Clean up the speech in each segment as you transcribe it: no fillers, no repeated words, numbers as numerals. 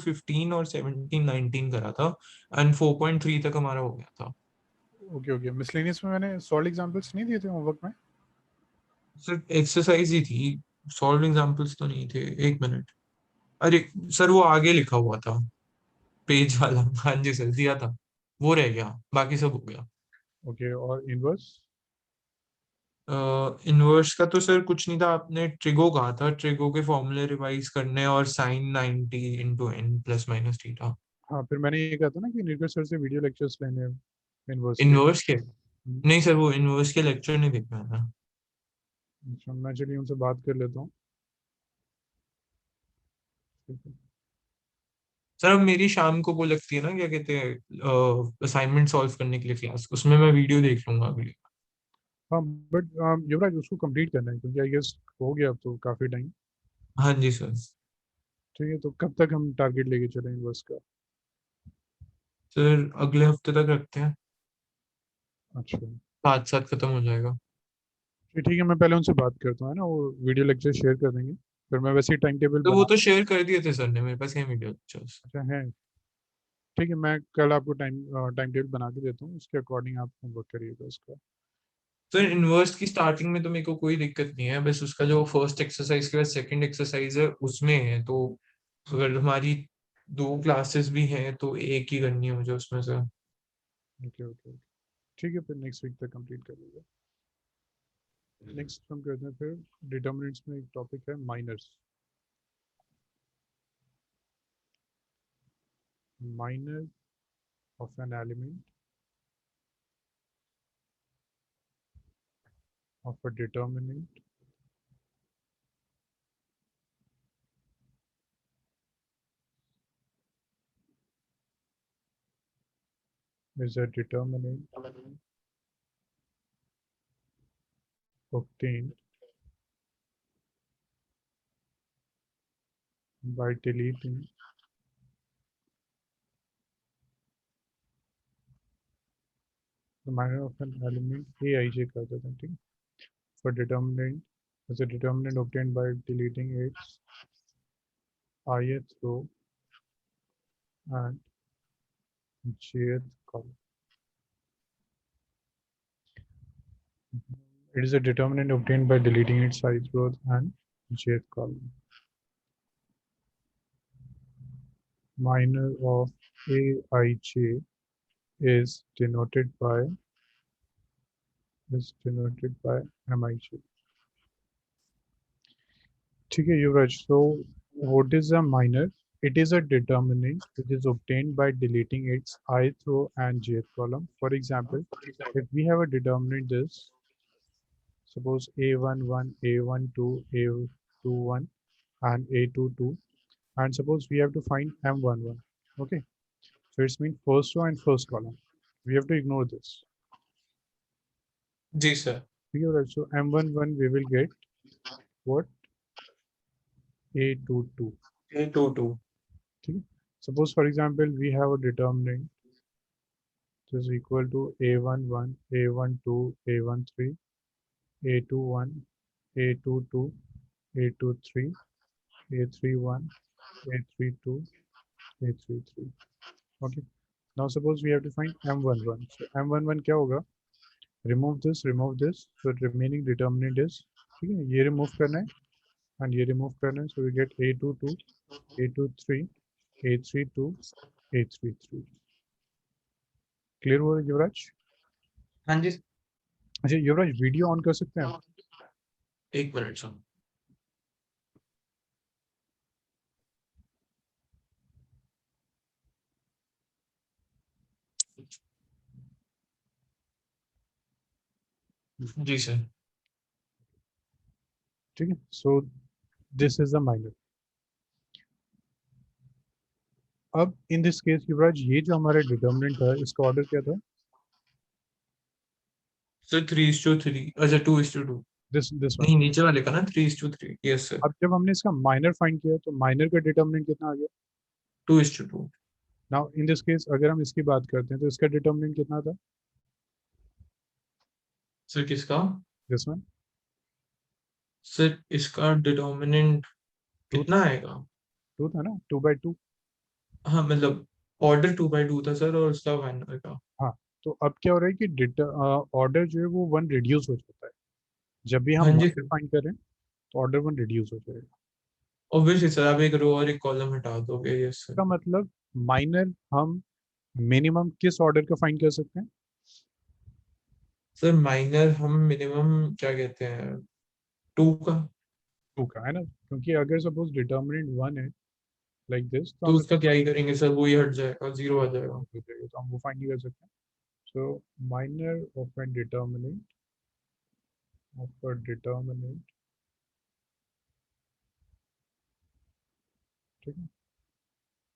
15 और 17 19 करा था एंड 4.3 तक हमारा हो गया था। ओके ओके, मिसलेनियस में मैंने सॉल्व एग्जांपल्स नहीं दिए थे होमवर्क में? सिर्फ एक्सरसाइज ही थी, सॉल्व एग्जांपल्स तो नहीं थे। एक मिनट, अरे सर वो आगे लिखा हुआ था पेज वाला। हाँ जी सर, दिया था, वो रह गया, बाकी सब हो गया। ओके, और इनवर्स? इनवर्स का तो सर कुछ नहीं था, आपने ट्रिगो कहा था, ट्रिगो के फॉर्मूले रिवाइज करने और sine 90 into n plus minus theta. हाँ, फिर मैंने ये कहा था ना कि नीरज सर से वीडियो लेक्चर्स लेने हैं इनवर्स के। इनवर्स के नहीं सर, वो इनवर्स के लेक्चर नहीं देखा है ना। अच्छा, मैं चलिए उनसे बात कर लेता हूँ। ठीक है। सर अब मेरी शाम को वो लगती है ना, क्या कहते हैं, असाइनमेंट सॉल्व करने के लिए क्लास, उसमें मैं वीडियो देख लूंगा अगली। हाँ, बट युवराज उसको कंप्लीट करना है क्योंकि आई गेस हो गया अब तो काफ़ी टाइम। हाँ जी सर। ठीक है, तो कब तक हम टारगेट लेके चलें इनवर्स का? सर अगले हफ्ते तक रखते हैं, अच्छा, साथ साथ खत्म हो जाएगा। ठीक है, मैं पहले उनसे बात करता हूँ, है ना, वो वीडियो लेक्चर शेयर कर देंगे। फिर मैं वैसे ही टाइम टेबल तो वो बना। तो शेयर कर दिए थे सर ने, मेरे पास है वीडियो लेक्चर्स। अच्छा है। ठीक है, मैं कल आपको टाइम टाइम टेबल बना के देता हूँ, उसके अकॉर्डिंग आप होमवर्क करिएगा उसका। सर इनवर्स की स्टार्टिंग में तो मेरे को कोई दिक्कत नहीं है, बस उसका जो फर्स्ट एक्सरसाइज के बाद सेकंड एक्सरसाइज है उसमें है, तो अगर हमारी दो क्लासेस भी हैं तो एक ही करनी है मुझे उसमें से। ओके ओके ओके, ठीक है, फिर नेक्स्ट वीक तक कंप्लीट कर लीजिए। नेक्स्ट हम करते हैं फिर डिटर्मिनेंट्स में एक टॉपिक है minors. Minor of an element of a determinant is a determinant obtained by deleting the minor of an element aij कर देते हैं, ठीक है? For determinant is a determinant obtained by deleting its ith row and jth column. It is a determinant obtained by deleting its ith row and jth column. Minor of aij is denoted by mij. ठीक है युवराज, so what is a minor? It is a determinant which is obtained by deleting its ith row and jth column. For example, if we have a determinant this, suppose a11, a12, a21 and a22, and suppose we have to find m11. Okay, so it's mean first row and first column. We have to ignore this. जी sir. Okay, so m11 we will get what? a22. A two two. Okay, suppose for example we have a determinant which is equal to a11, a12, a13, a21, a22, a23, a31, a32, a33. Okay. Now suppose we have to find m11. So m11 क्या होगा? Remove this, remove this. So remaining determinant is, ठीक है, ये remove करना है and ये remove करना है. So we get a22, a23, a32, a33. Clear हुआ युवराज? हाँ जी। अच्छा युवराज, वीडियो ऑन कर सकते हैं आप? एक मिनट सर। जी सर। ठीक है, सो दिस इज द माइनर. अब इन दिस केस युवराज, ये जो हमारा डिटर्मिनेंट था इसका ऑर्डर क्या था? सर 3:3, अच्छा 2:2। This one. नहीं, नीचे वाले का ना 3:3, यस सर। अब जब हमने इसका माइनर फाइंड किया तो माइनर का डिटर्मिनेंट कितना आ गया? 2:2। नाउ इन दिस केस अगर हम इसकी बात करते हैं तो इसका डिटर्मिनेंट कितना था? सर किसका? This one. सर इसका डिटर्मिनेंट टू. कितना आएगा? टू था ना, 2/2. हाँ मतलब ऑर्डर 2 by 2 था सर और उसका माइनर का। हाँ, तो अब क्या हो रहा है कि ऑर्डर जो है वो वन रिड्यूस हो जाता है जब भी हम हाँ जी माइनर सर, फाइंड करें, तो ऑर्डर वन रिड्यूस हो जाएगा। ऑब्वियसली सर, आप एक रो और एक कॉलम हटा दोगे, यस सर। इसका मतलब माइनर हम मिनिमम किस ऑर्डर का फाइंड कर सकते हैं? सर माइनर हम मिनिमम क्या कहते हैं, 2 का। टू का है ना, क्योंकि अगर सपोज डिटर्मिनेंट वन है लाइक दिस, तो तो हमें उसका क्या ही करेंगे सर, वो ही हट जाएगा, 0 आ जाएगा। हो जाएगा, तो हम वो फाइंड नहीं कर सकते। सो माइनर ऑफ अ डिटर्मिनेंट, ठीक है,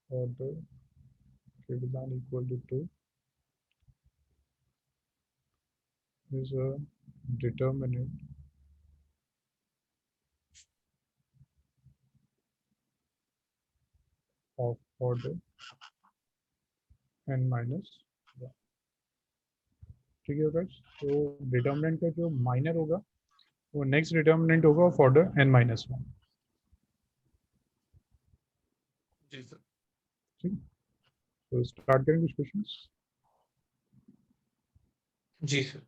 order greater than equal to 2 is a determinant of order n minus 1। ठीक है guys, तो डिटर्मिनेंट का जो माइनर होगा वो नेक्स्ट डिटर्मिनेंट होगा ऑफ ऑर्डर n माइनस 1। जी सर। ठीक है, तो स्टार्ट करें कुछ क्वेश्चंस। जी sir.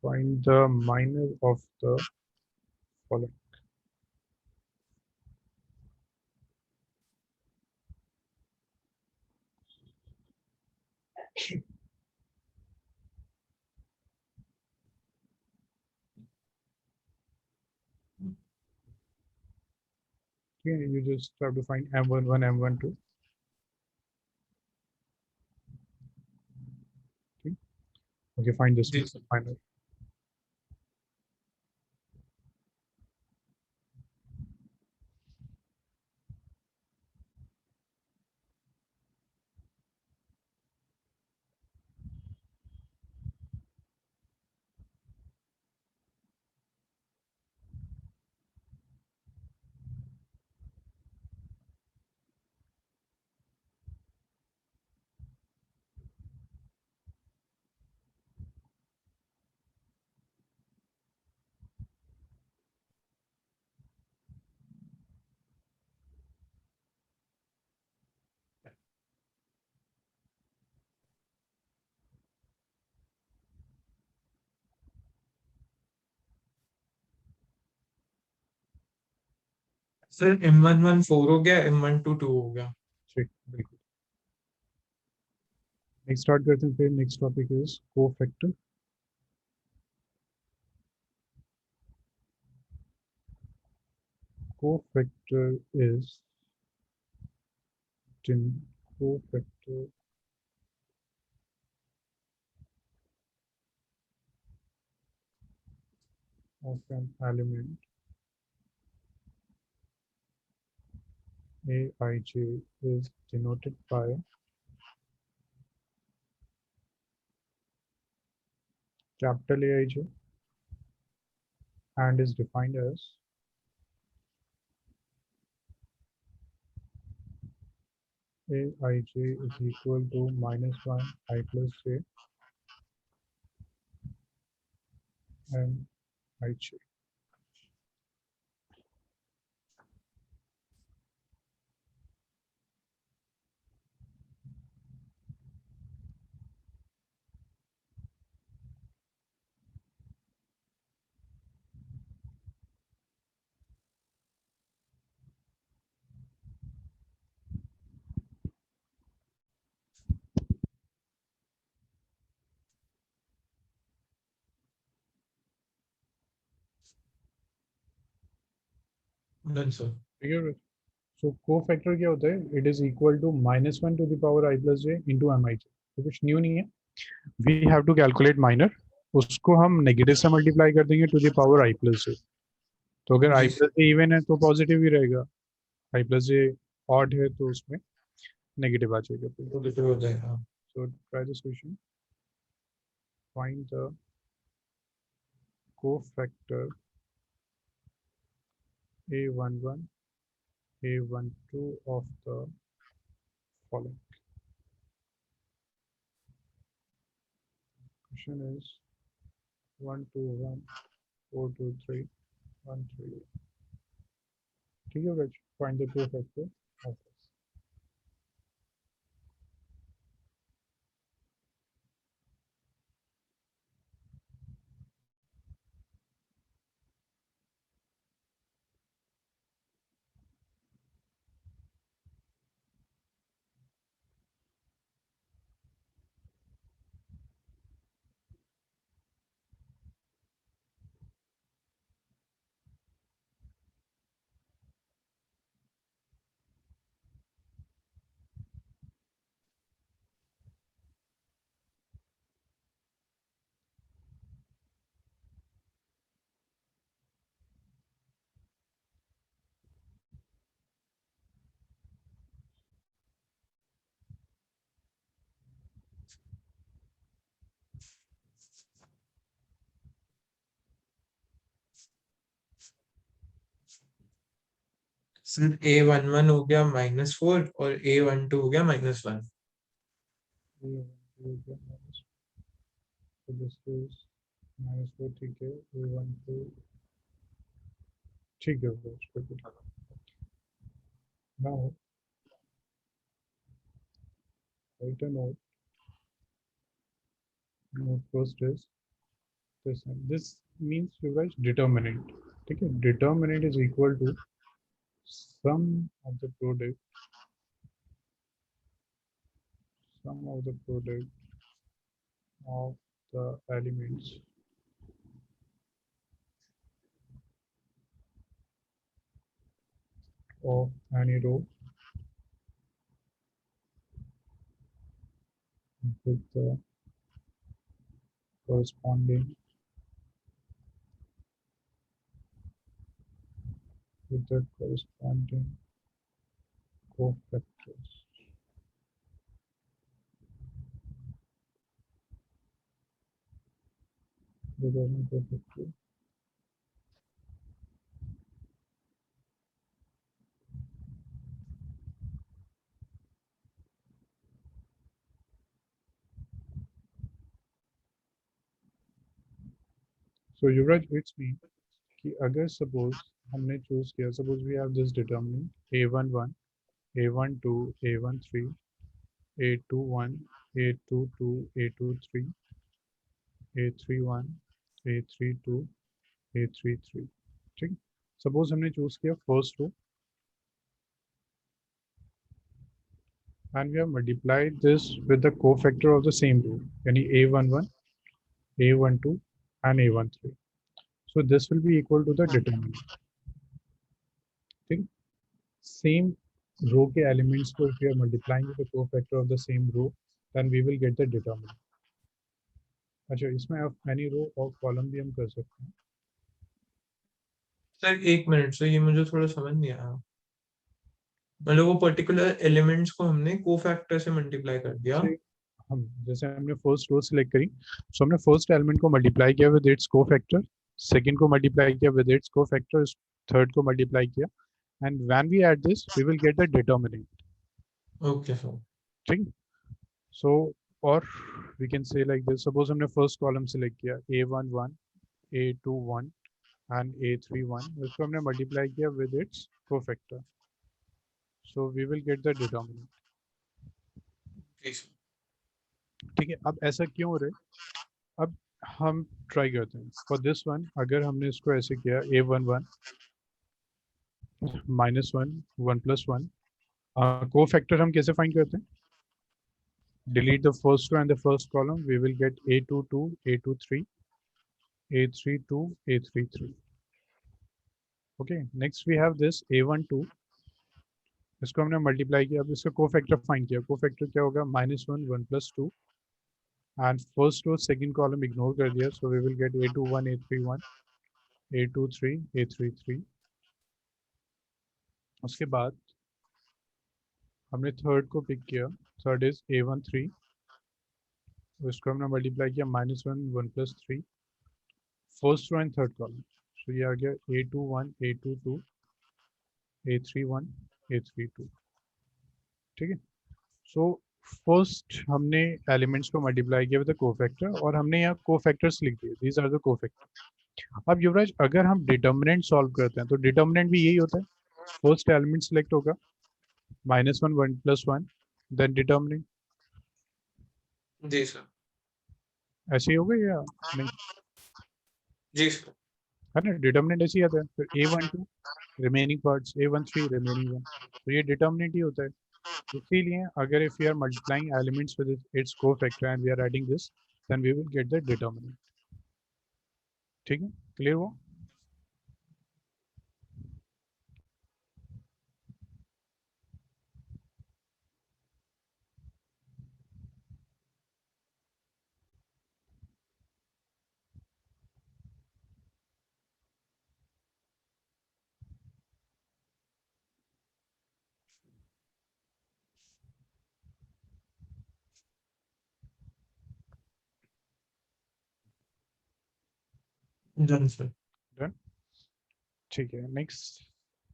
Find the minor of the following. ठीक है, you just have to find m11 m12। ठीक, okay, find this जी सर। minor। सर M11 4 हो गया, M12 2 हो गया। ठीक, बिल्कुल। नेक्स्ट स्टार्ट करते हैं, फिर next topic is cofactor. Cofactor is cofactor of an element Aij is denoted by capital Aij and is defined as Aij is equal to -1 I plus j and Ij। Done sir. ठीक है, so cofactor क्या होता है? It is equal to -1 to the power I plus j into M I J. तो कुछ new नहीं है, we have to calculate minor, उसको हम नेगेटिव से मल्टीप्लाई कर देंगे to the power I plus j। तो अगर I जी plus सर। j इवन है तो पॉजिटिव ही रहेगा, I plus j ऑड है तो उसमें नेगेटिव आ जाएगा। तो कितने हो जाएगा? So try this question. Find the cofactor A11, A12 of the following. Question is 1 2 1 4 2 3 1 3. ठीक है बच्चों, find the cofactor of this. Sir A11 हो गया -4 और A12 हो गया -1. So this is -4. ठीक है, A1 2. ठीक है बच्चों. Now write a note. Note first is this one. This means you guys determinant. ठीक है, determinant is equal to sum of the product of the elements of any row with the corresponding cofactors. Cofactor. So Yuvraj, it's me कि अगर suppose हमने choose किया, suppose we have this determinant A11, A12, A13, A21, A22, A23, A31, A32, A33. ठीक, suppose हमने choose किया first row and we have multiplied this with the cofactor of the same row, यानी A11, A12 and A13. So this will be equal to the determinant. ठीक, same row के elements को if we are multiplying with the cofactor of the same row, then we will get the determinant. अच्छा, इसमें आप any row और column भी हम कर सकते हैं. सर एक मिनट, सर ये मुझे थोड़ा समझ नहीं आया. मतलब वो पर्टिकुलर एलिमेंट्स को हमने कोफैक्टर से मल्टीप्लाई कर दिया. जैसे जैसे हमने फर्स्ट रो सिलेक्ट करी, सो हमने फर्स्ट एलिमेंट को मल्टीप्लाई किया विद इट्स कोफैक्टर, सेकंड को मल्टीप्लाई किया विद इट्स कोफैक्टर, थर्ड को मल्टीप्लाई किया, and when we add this we will get the determinant. Okay sir. ठीक, सो और we can say like this, suppose हमने first column select किया A11, A21 and A31, उसको हमने multiply किया with its cofactor, so we will get the determinant. ठीक है, अब ऐसा क्यों हो रहा है, अब हम ट्राई करते हैं फॉर दिस वन. अगर हमने इसको ऐसे किया A11 -1 1 + 1, कोफैक्टर हम कैसे फाइंड करते हैं, delete the first row and the first column, we will get A22, A23, A32, A33. okay, next we have this A12, इसको हमने मल्टीप्लाई किया, अब इसका कोफैक्टर फाइंड किया, कोफैक्टर क्या होगा -1 1 + 2, and first row second column ignore कर दिया, सो we will gate A21, A31, A23, A33. उसके बाद हमने थर्ड को पिक किया, थर्ड इज A13, उसको हमने मल्टीप्लाई किया -1 1 + 3, first row and third column, so ये आ गया A21, A22, A31, A32. ठीक है, सो फर्स्ट हमने एलिमेंट्स को मल्टीप्लाई किया विद द कोफैक्टर और हमने यहाँ कोफैक्टर्स लिख दिए, दीज आर द कोफैक्टर. अब युवराज अगर हम डिटर्मिनेंट सॉल्व करते हैं तो डिटर्मिनेंट भी यही होता है, फर्स्ट एलिमेंट सिलेक्ट होगा, -1 1 + 1, देन डिटर्मिनेंट। जी सर। ऐसे ही होगा या नहीं? जी सर। है ना, डिटर्मिनेंट ऐसे ही आता है, फिर A12 remaining parts, A13 remaining one, तो ये डिटर्मिनेंट ही होता है। इसीलिए अगर if you are multiplying elements with its cofactor and we are adding this, then we will get the determinant. ठीक है, क्लियर हुआ? Done sir. डन। ठीक है, next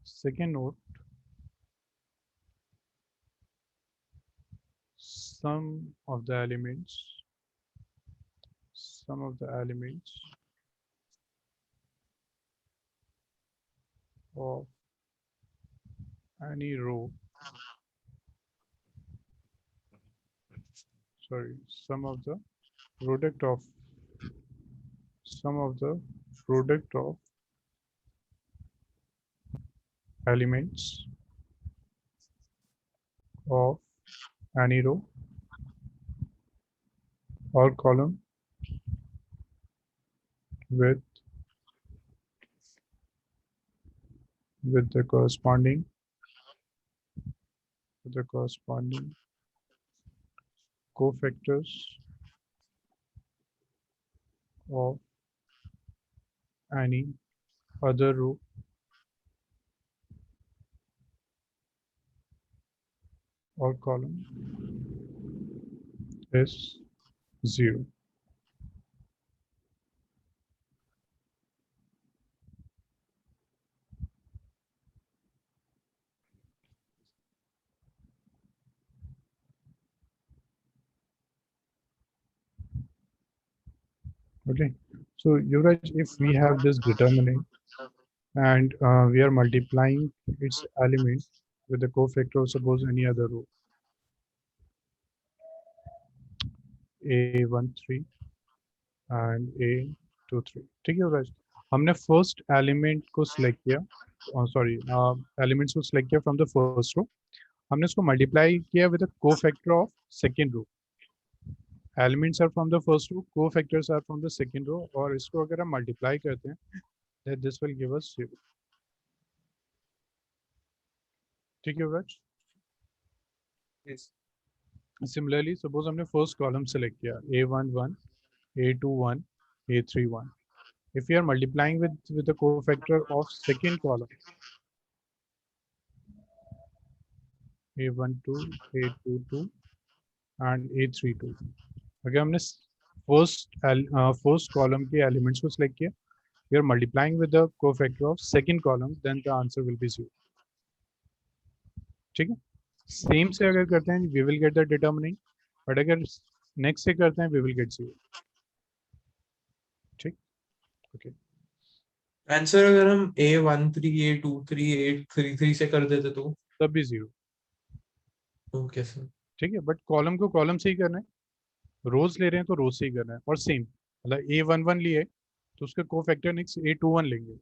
second note, sum of the elements, sum of the elements of any row, sorry, product of sum of the product of elements of any row or column with the corresponding cofactors of any other row or column is 0. Okay, so Yuvraj, if we have this determinant and we are multiplying its element with the cofactor of suppose any other row, A13 and A23, ठीक है युवराज? हमने first element को select किया, sorry elements को select किया from the first row, हमने उसको multiply किया with the cofactor of second row. Elements are from the first row, cofactors are from the second row, और इसको अगर हम मल्टीप्लाई करते हैं then this will give us 0। ठीक है युवराज? यस। सिमिलरली सपोज हमने फर्स्ट कॉलम सेलेक्ट किया A11 A21 A31, if we are multiplying with the cofactor of second column A12 A22 and A32, अगर हमने फर्स्ट कॉलम के elements को select किया, we are multiplying with the cofactor of second column, then the answer will be 0। ठीक है, same से अगर करते हैं we will get the determinant, but अगर नेक्स्ट से करते हैं we will get 0। ठीक, ओके। आंसर अगर हम A13 A23 A33 से कर देते तो? तब भी 0। Okay sir. ठीक है, बट कॉलम को कॉलम से ही करना है, रोज ले रहे हैं तो रोज से ही करना है, और सेम मतलब A11 लिए तो उसके कोफैक्टर नेक्स्ट A21 लेंगे,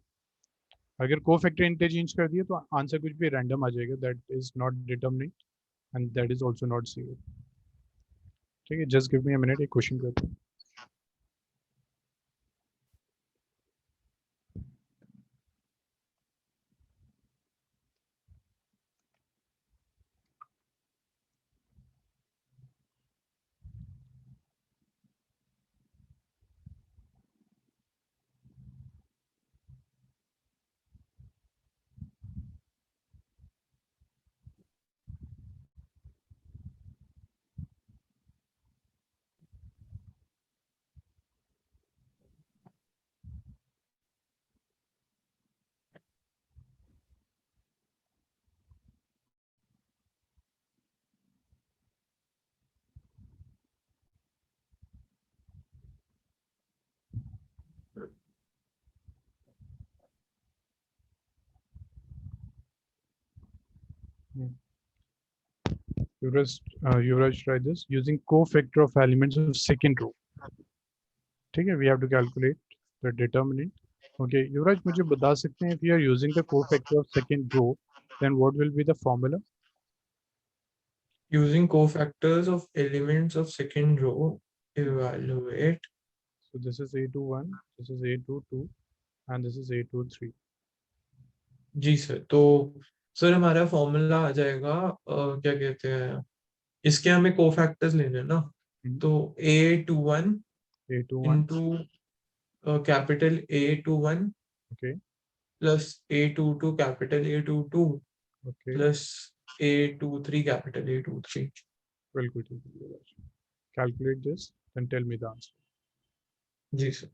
अगर कोफैक्टर इंटरचेंज कर दिए तो आंसर कुछ भी रैंडम आ जाएगा, that is not determinant and that is also not 0। ठीक है, just give me a minute, एक क्वेश्चन करते हैं। Yuvraj, try this using cofactor of elements of second row. ठीक है, we have to calculate the determinant. Okay, Yuvraj, मुझे बता सकते हैं if you are using the cofactor of second row, then what will be the formula? Using cofactors of elements of second row, evaluate. So this is A21, this is A22, and this is A23. जी sir, तो sir हमारा formula आ जाएगा, क्या कहते हैं, इसके हमें कोफैक्टर्स लेने हैं ना, तो A21 A21, into capital A21 okay, plus A22 capital A22 okay, plus A23 capital A23. बिल्कुल ठीक है Yuvraj. Calculate this, then tell me the answer. जी सर.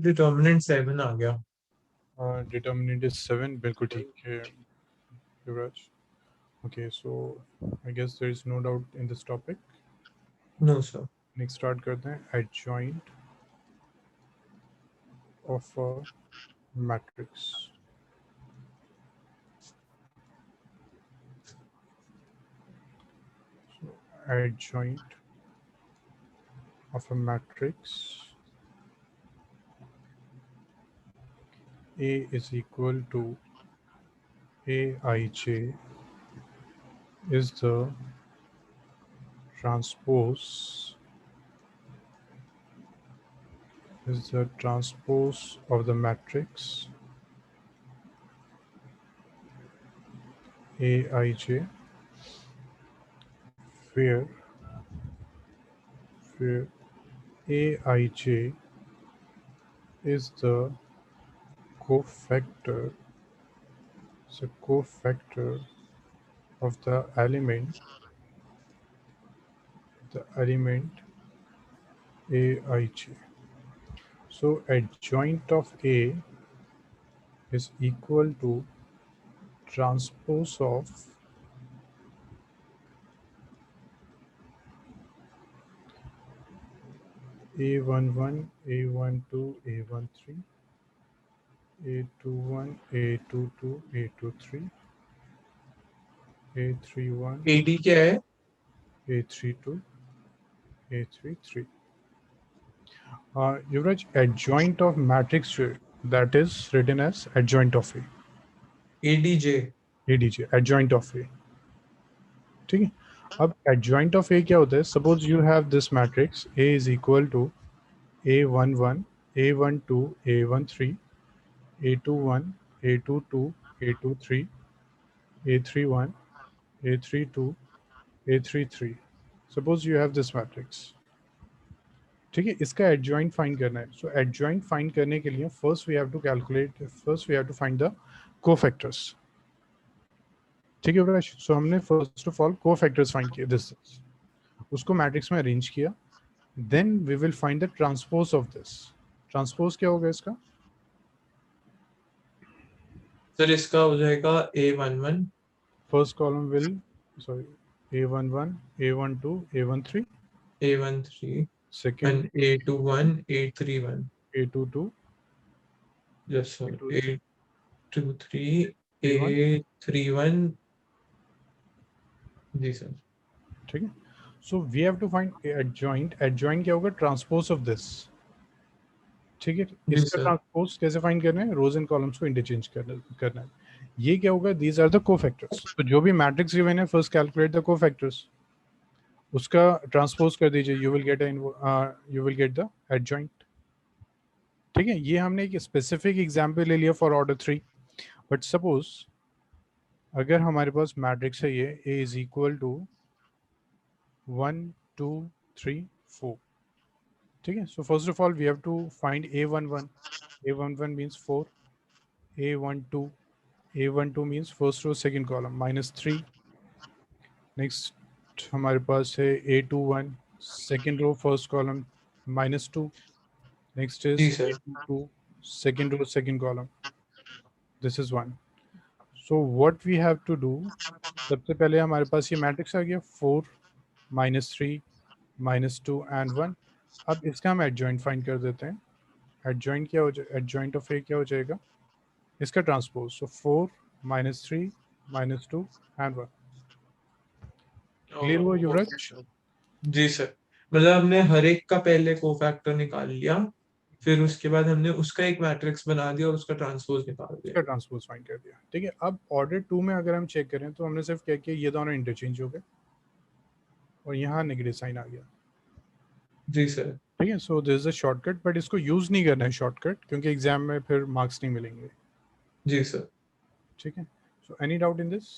डिटर्मिनेंट 7 आ गया. Determinant is 7, बिल्कुल ठीक है Yuvraj. Okay, so I guess there is no doubt in this topic. No sir. Next start करते हैं adjoint of a matrix. So adjoint of a matrix A is equal to Aij is the transpose of the matrix Aij, where Aij is the cofactor, of the element Aij. So adjoint of A is equal to transpose of A11, A12, A13, A21, A22, A23, A31, एडी क्या है? A32, A33. Yuvraj, adjoint of matrix that is written as adjoint of A. ADJ. ADJ, adjoint of A. ठीक है. अब adjoint of A क्या होता है? Suppose you have this matrix A is equal to A11, A12, A13, A21, A22, A23, A31, A32, A33. Suppose you have this matrix. ठीक है, इसका adjoint find करना है. So adjoint find करने के लिए first we have to find the cofactors. ठीक है ब्रश. सो हमने first of all cofactors find किए, दिस उसको मैट्रिक्स में अरेंज किया. Then we will find the transpose of this. Transpose क्या होगा इसका? सर इसका हो जाएगा A11. First column will sorry A11, A12, A13, A13 second and A21, A31. A22, Yes sir. A23, A23, A31. जी sir. ठीक है. So we have to find adjoint. Adjoint क्या होगा? Transpose of this. ठीक है. जी इसका सर. ट्रांसपोज कैसे find करना है? रोज एंड कॉलम्स को इंटरचेंज करना है. ये क्या होगा? These are the cofactors. तो जो भी मैट्रिक्स गिवन है फर्स्ट कैलकुलेट द कोफैक्टर्स, उसका ट्रांसपोज कर दीजिए. You will get the adjoint. ठीक है. ये हमने एक स्पेसिफिक एग्जांपल ले लिया फॉर ऑर्डर 3. बट सपोज अगर हमारे पास मैट्रिक्स है ये A इज इक्वल टू 1 2 3 4. ठीक है. So first of all we have to find A11. A11 means 4. A12 means first row second column -3. Next हमारे पास है A21 second row first column -2. Next जी is sir. A22 second row second column. This is 1. So what we have to do, सबसे पहले हमारे पास ये matrix आ गया 4 -3 -2 and 1. अब इसका हम एडजॉइंट फाइंड कर देते हैं. एडजॉइंट क्या हो जाए? एडजॉइंट ऑफ ए क्या हो जाएगा? इसका ट्रांसपोज. So 4 -3 -2 and 1. क्लियर हुआ युवराज? जी सर. मतलब हमने हर एक का पहले कोफैक्टर निकाल लिया, फिर उसके बाद हमने उसका एक मैट्रिक्स बना दिया और उसका ट्रांसपोज निकाल दिया. इसका ट्रांसपोज फाइंड कर दिया. ठीक है. अब ऑर्डर 2 में अगर हम चेक करें तो हमने सिर्फ क्या किया, ये दोनों इंटरचेंज हो गए और यहाँ नेगेटिव साइन आ गया. जी सर. ठीक है. सो this is a shortcut, but इसको यूज नहीं करना है शॉर्टकट, क्योंकि एग्जाम में फिर मार्क्स नहीं मिलेंगे. जी सर. ठीक है. So any doubt in this?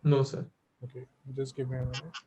No sir. Okay, just give me a minute.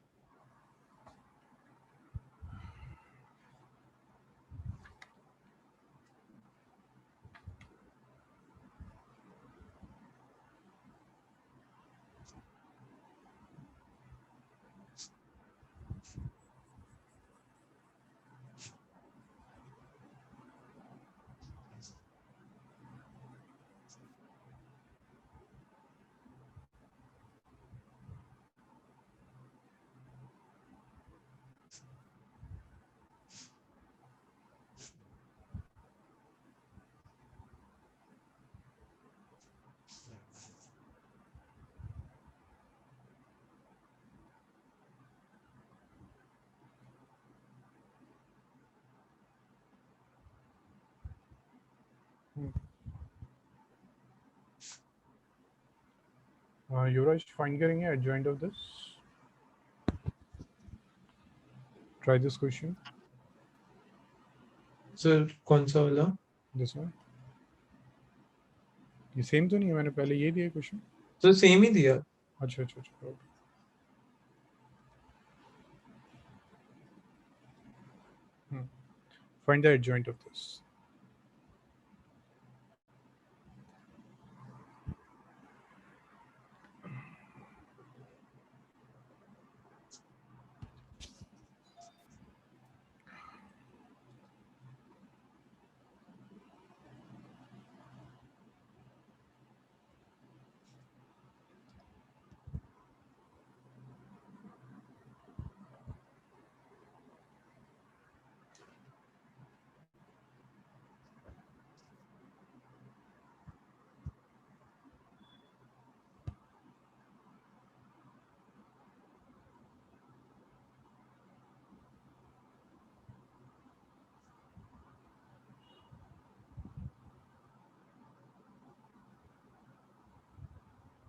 Yuvraj find करेंगे adjoint of this. Try this question. Sir कौन सा वाला? This one. ये सेम तो नहीं है? मैंने पहले ये दिया क्वेश्चन. तो सेम ही दिया. अच्छा अच्छा अच्छा, okay. Find the adjoint of this.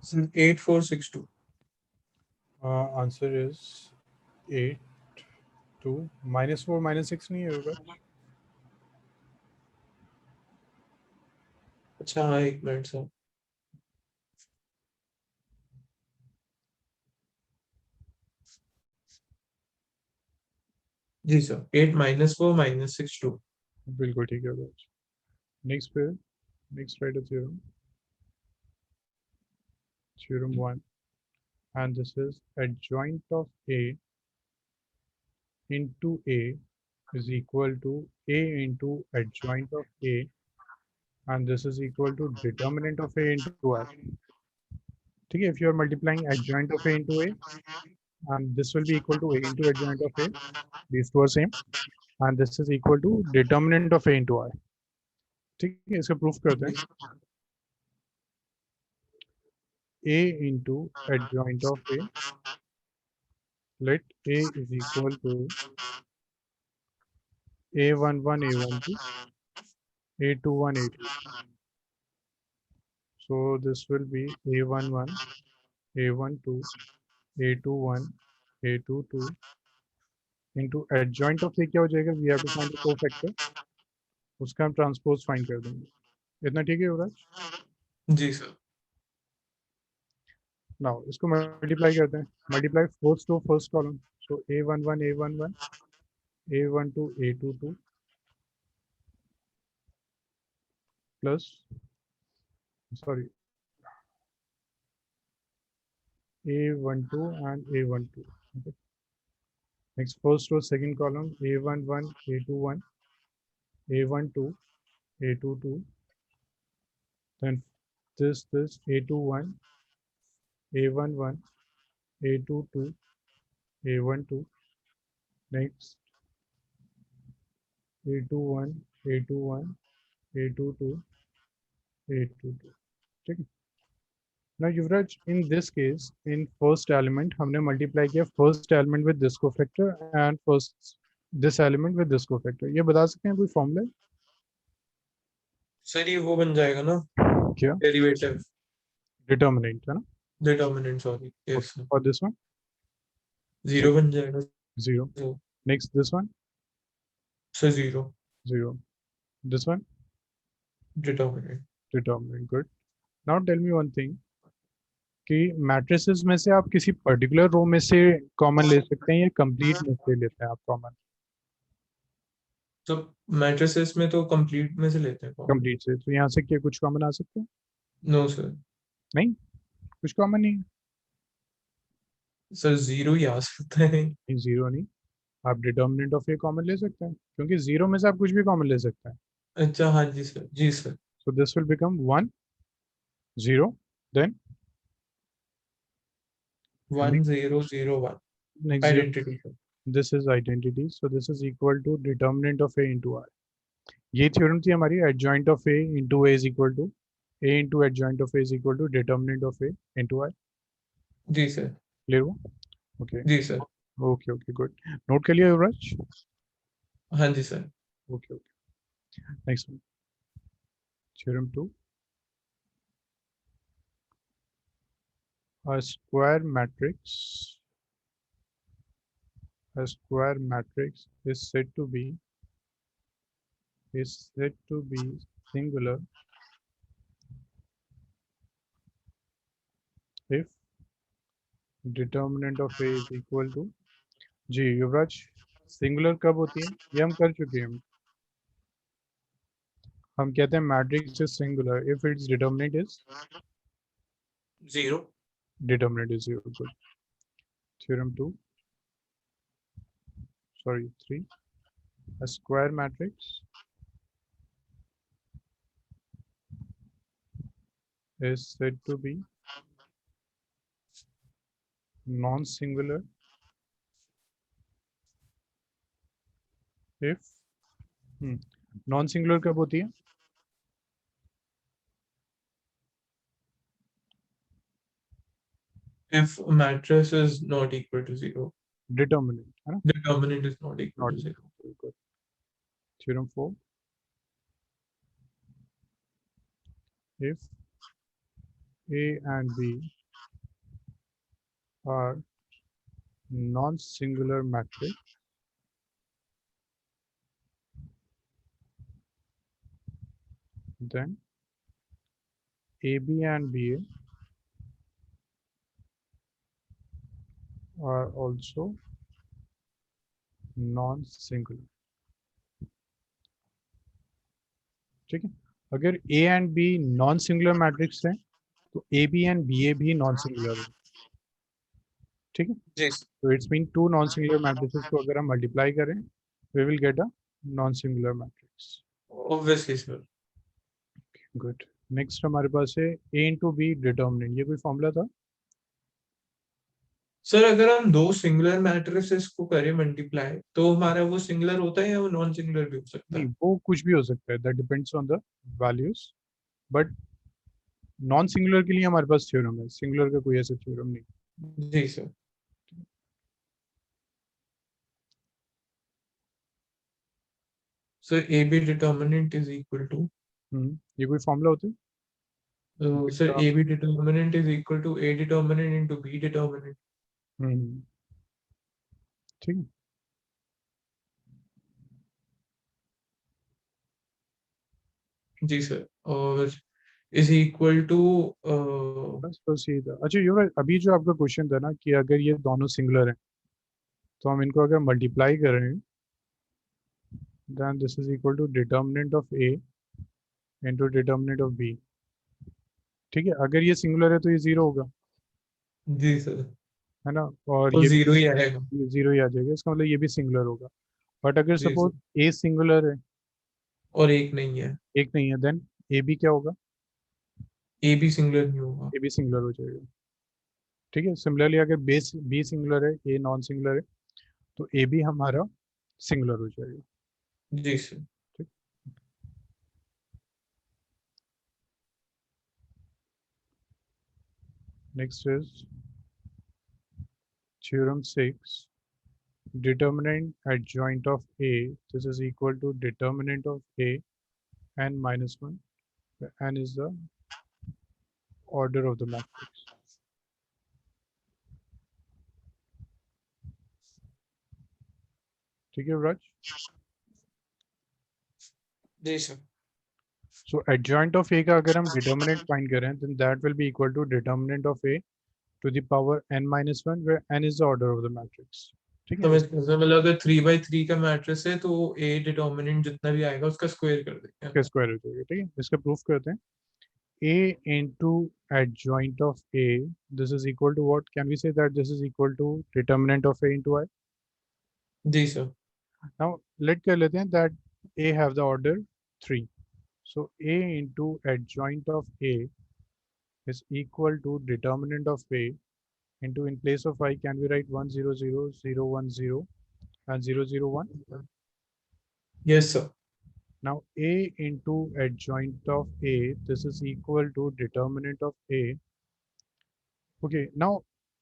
Sir 8462। Answer is 8 2 -4 -6 नहीं है होगा। अच्छा हाँ, एक मिनट सर। जी सर, 8 -4 -62। बिल्कुल ठीक है होगा। नेक्स्ट पे, next right theorem, theorem 1, and this is adjoint of A into A is equal to A into adjoint of A, and this is equal to determinant of A into I. ठीक है, if you are multiplying adjoint of A into A, and this will be equal to A into adjoint of A, these two are same, and this is equal to determinant of A into I. ठीक है, इसका proof करते हैं। A into adjoint of A, let A is equal to A11 A12 A21 A2. So this will be A11 A12 A21 A22 into adjoint of A क्या हो जाएगा, we have to find the cofactor, उसका हम transpose find कर देंगे। इतना ठीक है युवराज? जी सर। नाउ इसको मल्टीप्लाई करते हैं, multiply first to first column, so A11 A11 A12 A22 plus, sorry, A12 and A12. Okay. Next first row second column A11 A21 A12 A22, then this A21 A11 A22 A12, next A21 A21 A22 A22। ठीक है। Now Yuvraj, in this case, in first element हमने multiply किया first element with this cofactor and first this element with this cofactor। ये बता सकते हैं कोई formula? Sir ये वो बन जाएगा ना, क्या? डेरिवेटिव, डिटर्मिनेंट है ना? Determinant, sorry, yes Okay. Sir. और this one 0 बन जाएगा। 0, तो next this one sir 0, 0, this one determinant. determinant। good। now tell me one thing, कि मैट्रिसेस में से आप किसी पर्टिकुलर रो में से कॉमन ले सकते हैं या कंप्लीट में से लेते हैं आप कॉमन? तो मैट्रिसेस में तो कंप्लीट में से लेते हैं कॉमन। कंप्लीट से, तो यहाँ से क्या कुछ कॉमन आ सकते हैं? No sir. नहीं, कुछ कॉमन नहीं। सर 0 ही आ सकता है। नहीं, जीरो नहीं, आप डिटर्मिनेंट ऑफ ए कॉमन ले सकते हैं, क्योंकि जीरो में से आप कुछ भी कॉमन ले सकते हैं। अच्छा हाँ जी सर, जी sir. So this will become 1 0, then 1001 next 0, identity sir. This is identity, so this is equal to determinant of A into R. ये थ्योरम थी हमारी, adjoint of A into A is equal to A into adjoint of A is equal to determinant of A into R. जी sir. Clear हुआ? Okay जी sir. Okay okay, good. Note कर लिया युवराज? हाँ जी sir. Okay okay, next one, theorem 2, a square matrix, a square matrix is said to be singular if determinant of A is equal to, जी Yuvraj, singular कब होती है ये हम कर चुके हैं। हम कहते हैं matrix is singular if its determinant is 0. Determinant is zero. Good. Theorem 2, sorry 3, a square matrix is said to be non-singular if non-singular कब होती है? If a mattress is not equal to 0, determinant है ना, determinant is not equal not to 0. Equal. Theorem 4, if A and B are non-singular matrix, then AB and BA are also non-singular। ठीक है, अगर A and B non singular matrix है तो AB and BA भी non singular है। ठीक है, Yes. तो it's mean two non singular matrices को अगर हम मल्टीप्लाई करें we will get a non singular matrix. Obviously, sir. Good. Next हमारे पास है A इंटू बी डिटर्मिनेंट, ये कोई फॉर्मूला था? सर अगर हम दो सिंगुलर मैट्रिसेस को करें मल्टीप्लाई तो हमारा वो सिंगुलर होता है या वो नॉन सिंगुलर भी हो सकता नहीं, है? वो कुछ भी हो सकता है, that depends on the values, but non singular के लिए हमारे पास थ्योरम है, सिंगुलर का कोई ऐसा थ्योरम नहीं। जी sir. Sir A B determinant is equal to, ये कोई फॉर्मूला होता है? सर बीटा। A B determinant is equal to A determinant into B determinant. हम्म, ठीक है। जी सर। और इज इक्वल टू, बस यही था। अच्छा युवराज, अभी जो आपका क्वेश्चन था ना कि अगर ये दोनों सिंगुलर हैं तो हम इनको अगर मल्टीप्लाई कर रहे हैं then this is equal to determinant of A into determinant of B। ठीक है, अगर ये सिंगुलर है तो ये जीरो होगा, जी सर, है ना, और तो ये जीरो ही आएगा। भी जीरो ही आ जाएगा, इसका मतलब ये भी सिंगुलर होगा। बट अगर जी सपोज सर, ए सिंगुलर है, और एक नहीं है, एक नहीं है, देन ए बी क्या होगा? ए भी सिंगुलर नहीं होगा। ए बी सिंगुलर हो जाएगा। ठीक है, सिमिलरली अगर बेस बी सिंगुलर है, ए नॉन सिंगुलर है, तो ए बी हमारा सिंगुलर हो जाएगा। जी सर। ठीक। Next is theorem 6, determinant adjoint of A, this is equal to determinant of A n minus 1, where n is the order of the matrix। ठीक है राज? जी sir. So adjoint of A का अगर हम determinant find करें then that will be equal to determinant of A to the power n minus 1 where n is the order of the matrix। ठीक है, समझ गया सर, मतलब अगर 3/3 का मैट्रिक्स है तो ए डिटर्मिनेंट जितना भी आएगा उसका स्क्वायर कर देंगे, है इसका ना? स्क्वायर हो जाएगा। ठीक है, इसका प्रूफ करते हैं। A into adjoint of A, this is equal to what? Can we say that this is equal to determinant of A into I? जी सर। Now let कर लेते हैं that A have the order 3, so A into adjoint of A is equal to determinant of A into, in place of I can we write 1 0 0 0 1 0 and 0 0 1? Yes sir. Now A into adjoint of A, this is equal to determinant of A। Okay, now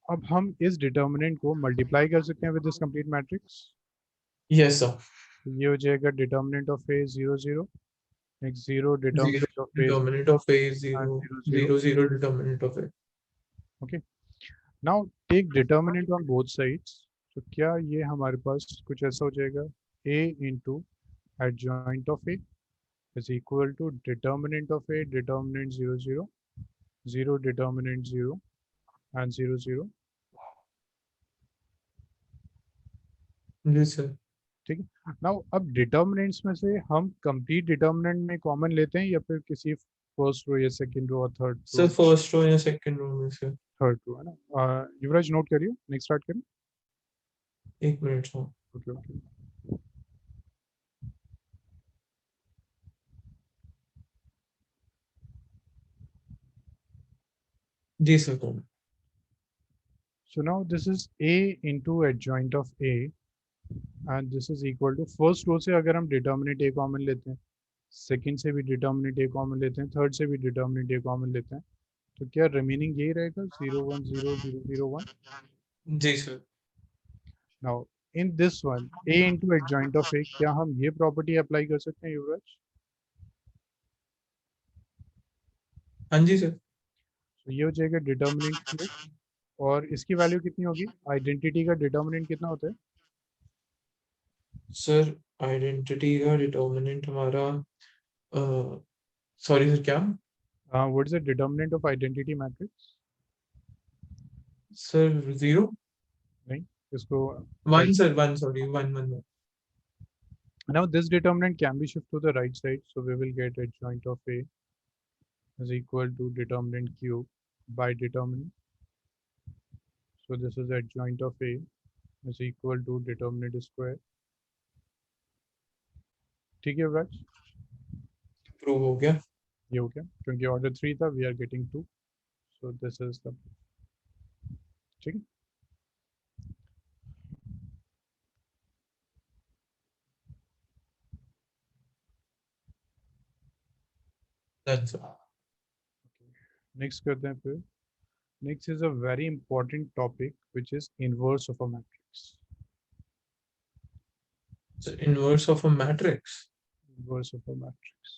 अब हम इस determinant को multiply कर सकते हैं with this complete matrix। Yes sir. तो ये हो जाएगा determinant of A 0 0, next 0 zero determinant of A determinant of A and zero, 0 0। 0 determinant of A. Okay, now take determinant on both sides। तो क्या ये हमारे पास कुछ ऐसा हो जाएगा, A into adjoint of A is equal to determinant of A, determinant 0 0, 0 determinant 0 and 0 0, ji sir. ठीक है। नाउ अब डिटर्मिनेंट्स में से हम कंप्लीट डिटर्मिनेंट में कॉमन लेते हैं या फिर किसी फर्स्ट रो या सेकंड रो और third sir row? First row या सेकंड रो में से। थर्ड रो है ना। युवराज नोट करिए, नेक्स्ट स्टार्ट करिए। 1 मिनट सर। Okay okay. जी सर कौन। So now this is A into adjoint of A and this is equal to first row से अगर हम डिटर्मिनेंट A कॉमन लेते हैं, सेकंड से भी डिटर्मिनेंट A कॉमन लेते हैं, थर्ड से भी डिटर्मिनेंट A कॉमन लेते हैं, तो क्या रिमेनिंग यही रहेगा 0 1 0 0 0 1? जी sir. Now in this one A into adjoint of A, क्या हम ये प्रॉपर्टी अप्लाई कर सकते हैं युवराज? हाँ जी सर। तो ये हो जाएगा डिटर्मिनेंट Q और इसकी वैल्यू कितनी होगी? आइडेंटिटी का डिटर्मिनेंट कितना होता है? सर आइडेंटिटी का डिटर्मिनेंट हमारा, सॉरी सर क्या? What is the determinant of identity matrix? Sir 0। नहीं, इसको 1 sir, 1 sorry, 1 1 1। now this determinant can be shifted to the right side, so we will get adjoint of A is equal to determinant Q by determinant. So this is adjoint of A is equal to determinant square. ठीक है राज, prove हो गया। ये हो गया क्योंकि order 3 था, we are getting 2, so this is the, ठीक है। That's नेक्स्ट करते हैं फिर। Next is a very important topic which is inverse of a matrix. Inverse of a matrix. Inverse of a matrix,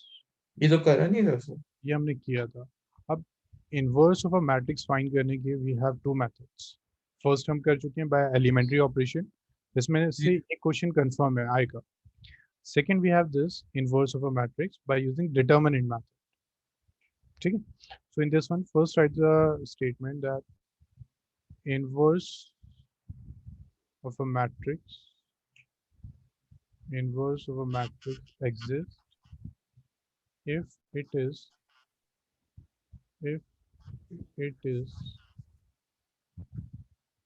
ये तो करा नहीं था सर। ये हमने किया था। अब inverse of a matrix find करने के we have two methods. First हम कर चुके हैं बाय एलिमेंट्री ऑपरेशन, इसमें जी से एक क्वेश्चन कंफर्म है आएगा। Second we have this inverse of a matrix by using determinant method, ठीक है। So in this one first write the statement that inverse of a matrix, inverse of a matrix exists if it is if it is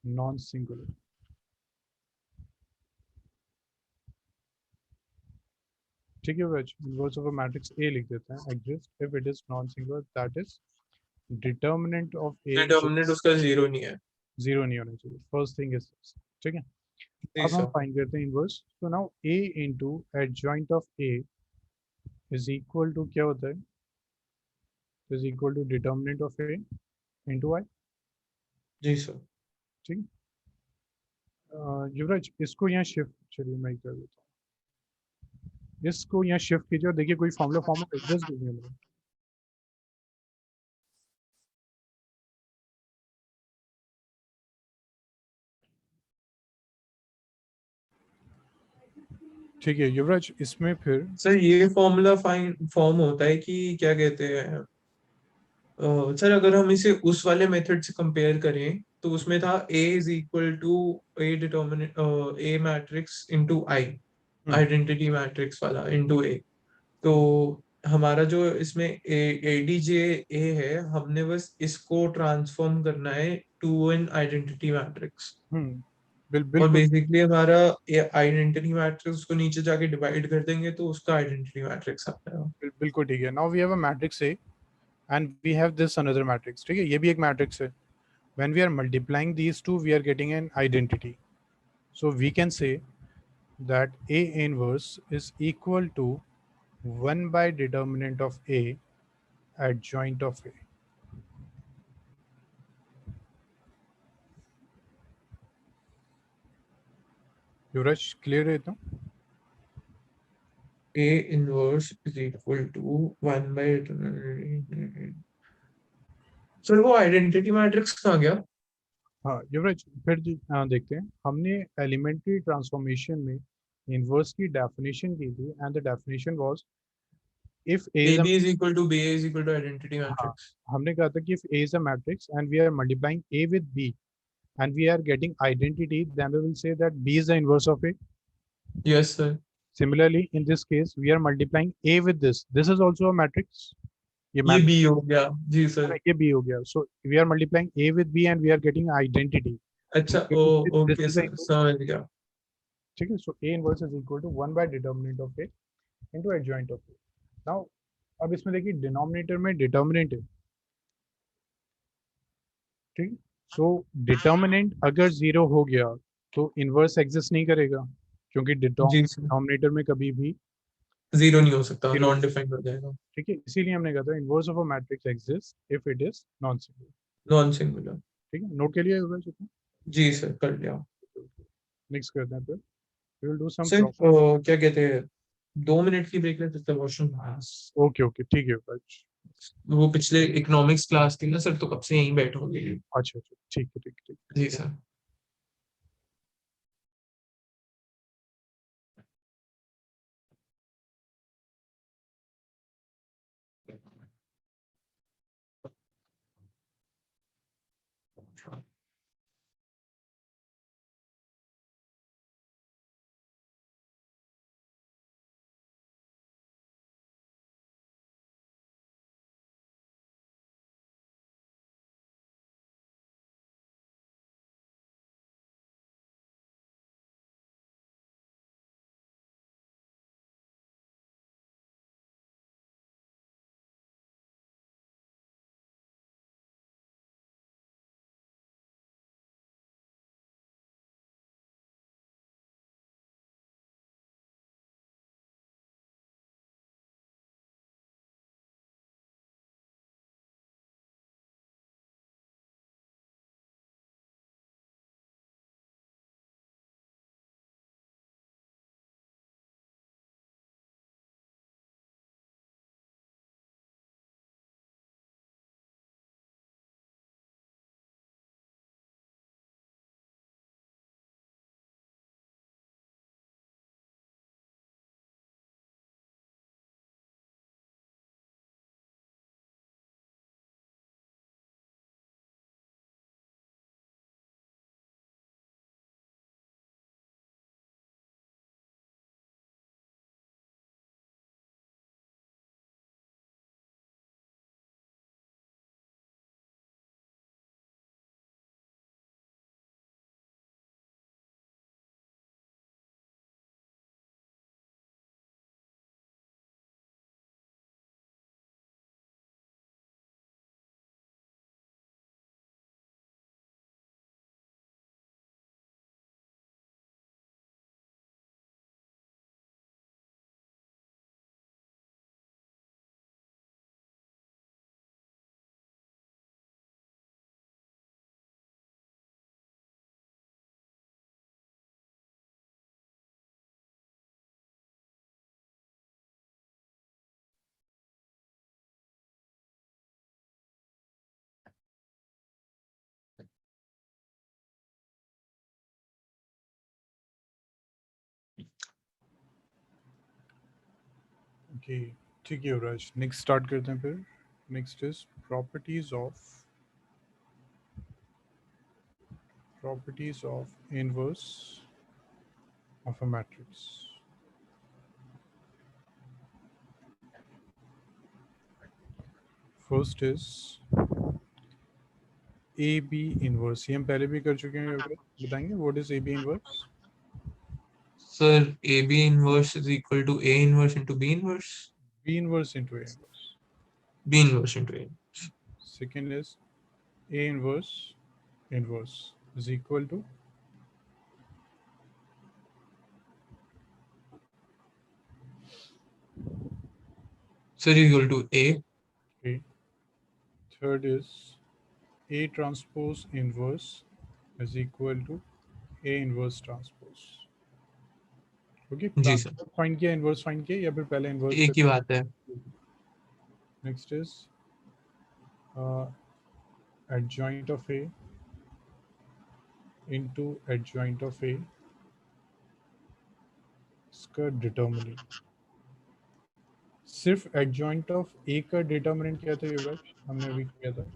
non-singular। ठीक है बच्च, inverse of a matrix ए लिख देते हैं, exist if it is non singular, that is determinant of A determinant उसका 0 नहीं है। Zero नहीं होना चाहिए, फर्स्ट थिंग इज, ठीक है। जी अब हम सर। फाइंड करते हैं इनवर्स, तो now A into adjoint of A is equal to क्या होता है, is equal to determinant of A into I, जी सर। ठीक है। युवराज इसको यहाँ शिफ्ट, चलिए मैं कर देता हूँ, इसको यहाँ शिफ्ट कीजिए और देखिए कोई फॉर्मूला फॉर्म हो, just give me a minute. ठीक है युवराज, इसमें फिर सर ये फॉर्मूला फॉर्म होता है कि क्या कहते हैं, सर अगर हम इसे उस वाले मेथड से कंपेयर करें तो उसमें था A is equal to A determinant A matrix into I, identity matrix वाला इनटू ए। तो हमारा जो इसमें एडीजे ए है, हमने बस इसको ट्रांसफॉर्म करना है टू एन आइडेंटिटी मैट्रिक्स। और बिल्कुल बेसिकली हमारा आइडेंटिटी मैट्रिक्स को नीचे जाके डिवाइड कर देंगे तो उसका आइडेंटिटी मैट्रिक्स आ जाएगा। बिल्कुल ठीक है। Now we have a matrix A and we have this another matrix, ठीक है, ये भी एक मैट्रिक्स है। When we are multiplying these two we are getting an identity, so we can say that A inverse is equal to 1 by determinant of A adjoint of A। Yuvraj clear है तो? A inverse is equal to 1 by, sir वो identity matrix कहाँ गया? हाँ युवराज, फिर देखते हैं, हमने एलिमेंट्री ट्रांसफॉर्मेशन में इनवर्स की डेफिनेशन की थी and the definition was if A is a, AB is equal to BA is equal to identity हाँ, matrix। हमने कहा था कि if A is a matrix and we are multiplying A with B and we are getting identity, then we will say that B is the inverse of A। Yes, sir. Similarly, in this case, we are multiplying A with this. This is also a matrix. ये ये map B हो गया जी sir. ये B हो गया. So we are multiplying A with B and we are getting identity. अच्छा, ओ, This okay is sir, equal. समझ गया. ठीक है. So A inverse is equal to 1 by determinant of A into adjoint of A. Now अब इसमें देखिए denominator में determinant है. ठीक. सो डिटर्मिनेंट अगर जीरो हो गया तो इनवर्स एग्जिस्ट नहीं करेगा क्योंकि जी सर. डिनोमिनेटर में कभी भी जीरो नहीं हो सकता, जीरो. नॉन डिफाइंड हो जाएगा. ठीक है. इसीलिए हमने कहा था inverse of a matrix exist if it is non singular. Non singular. ठीक है. नोट के लिए होगा जितना. जी सर, कर लिया. नेक्स्ट करते हैं फिर. We will do some sir, problem. क्या कहते हैं, 2 मिनट की ब्रेक लेते थे, वॉशरूम पास. ओके ओके ठीक है भाई. वो पिछले इकोनॉमिक्स क्लास थी ना सर, तो कब से यहीं बैठोगे. अच्छा अच्छा ठीक है ठीक है ठीक जी सर. ओके ठीक है युवराज. नेक्स्ट स्टार्ट करते हैं फिर. Next is properties of inverse of a matrix. First is AB inverse. ये हम पहले भी कर चुके हैं. बताएंगे what is AB inverse? Sir, A B inverse is equal to A inverse into B inverse. B inverse into A inverse. B inverse into A. Second is A inverse is equal to sir, equal to A. A. Third is A transpose inverse is equal to A inverse transpose. Okay. जी sir, find किया inverse find किया या फिर पहले inverse एक ही बात है. Next is adjoint of A into adjoint of A इसका डिटर्मिनेंट. सिर्फ adjoint of A का डिटर्मिनेंट क्या था युवराज? हमने अभी किया था.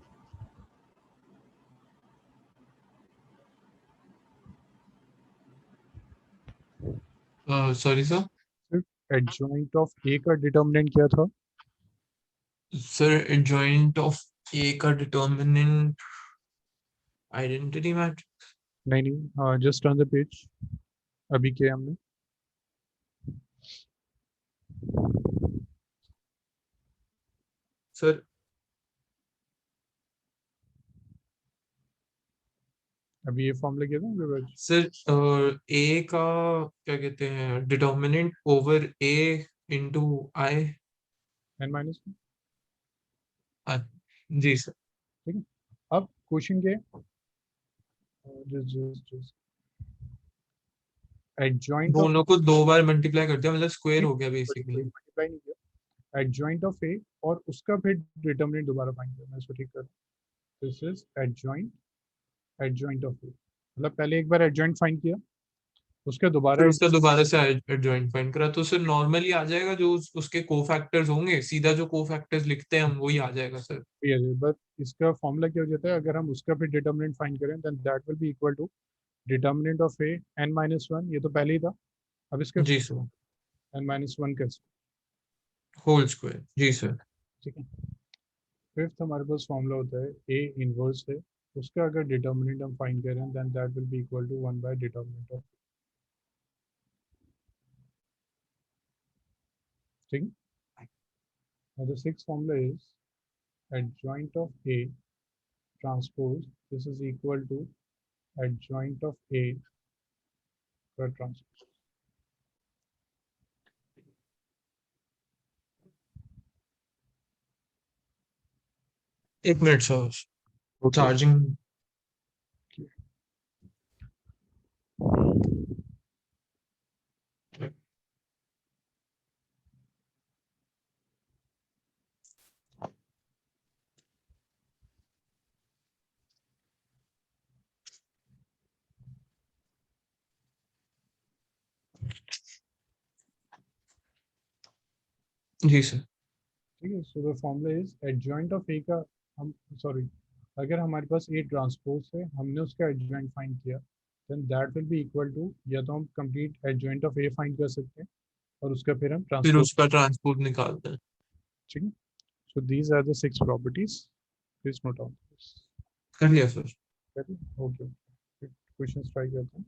Sorry sir. सिर्फ एडजॉइंट ऑफ ए का डिटर्मिनेंट क्या था? सर एडजॉइंट ऑफ ए का डिटर्मिनेंट आइडेंटिटी मैट्रिक्स। नहीं नहीं, जस्ट टर्न द पेज। अभी किया हमने। सर अभी ये फॉर्मूला किया था हमने बस। सर ए का क्या कहते हैं डिटर्मिनेंट ओवर ए इंटू आई। n-1। जी सर। ठीक है। अब क्वेश्चन क्या है? जस्ट एडजॉइंट ऑफ दोनों को दो बार मल्टीप्लाई कर दिया मतलब स्क्वायर ए, हो गया बेसिकली। मल्टीप्लाई नहीं किया। एडजॉइंट ऑफ ए और उसका फिर डिटर्मिनेंट दोबारा फाइंड किया। मैं इसको ठीक कर, this is adjoint, adjoint of A, मतलब पहले एक बार एडजॉइंट फाइंड किया, उसके दोबारा फिर उसका दोबारा से एडजॉइंट फाइंड करा तो सर नॉर्मली आ जाएगा जो उसके कोफैक्टर्स होंगे, सीधा जो कोफैक्टर्स लिखते हैं हम वही आ जाएगा सर। बट इसका फॉर्मूला क्या हो जाता है? अगर हम उसका फिर डिटर्मिनेंट फाइंड करें then that will be equal to determinant of A n-1। ये तो पहले ही था। अब इसके जी सर। n-1 कैसे? होल स्क्वायर जी सर। ठीक है। फिफ्थ हमारे पास फॉर्मूला होता है ए इनवर्स है, उसका अगर डिटर्मिनेंट हम फाइंड करें then that will be equal to 1 by determinant of. ठीक है। Now the sixth formula is adjoint of A transpose. This is equal to adjoint of A per transpose. एक minute sir, Okay. Charging. जी sir. ठीक है। So the formula is adjoint of A का, हम sorry, अगर हमारे पास A transpose है, हमने उसका एडजॉइंट फाइंड किया, then that will be equal to, या तो हम complete adjoint of A find कर सकते हैं और उसका फिर हम फिर ट्रांसपोज। उसका ट्रांसपोर्ट निकालते हैं। ठीक है। So these are the six properties, please note down this. कर लिया सर। ओके, क्वेश्चन ट्राई करते हैं।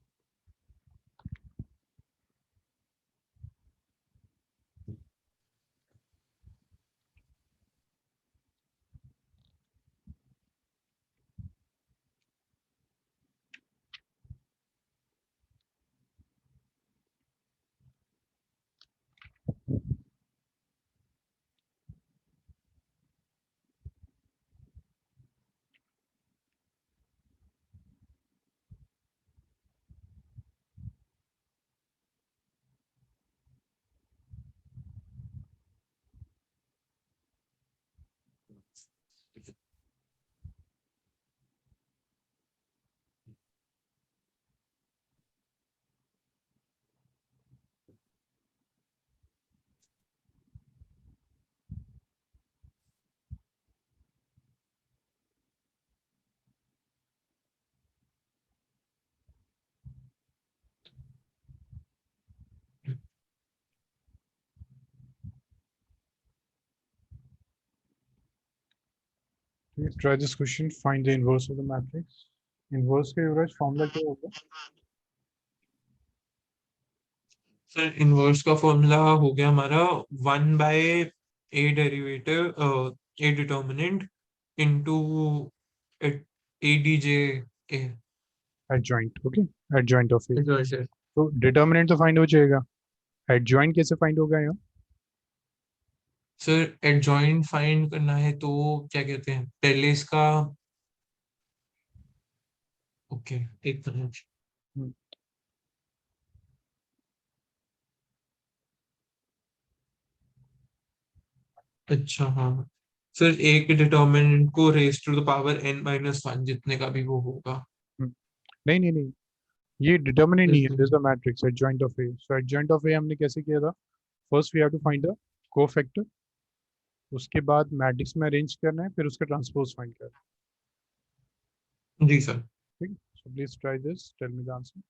Try this question. Find the inverse of the matrix. Inverse का एवरेज फॉर्मूला क्या होगा? सर इनवर्स का फॉर्मूला हो गया हमारा 1 by A derivative A determinant into A D J A. Adjoint. Okay. Adjoint of A, तो डिटर्मिनेंट तो find हो जाएगा, एडजॉइंट कैसे फाइंड होगा यहाँ? सर एडजॉइंट फाइंड करना है तो क्या कहते हैं पहले इसका। ओके, एक मिनट। हम्म, अच्छा हाँ सर, ए के डिटर्मिनेंट को raise to the power n-1 जितने का भी वो होगा। हम्म। नहीं नहीं नहीं, ये डिटर्मिनेंट नहीं है, this hmm. Is the matrix adjoint of A. So adjoint of A हमने कैसे किया था? First we have to find the cofactor, उसके बाद मैट्रिक्स में अरेंज करना है, फिर उसका ट्रांसपोज फाइंड करना जी सर। है। ठीक। So please try this, tell me the answer.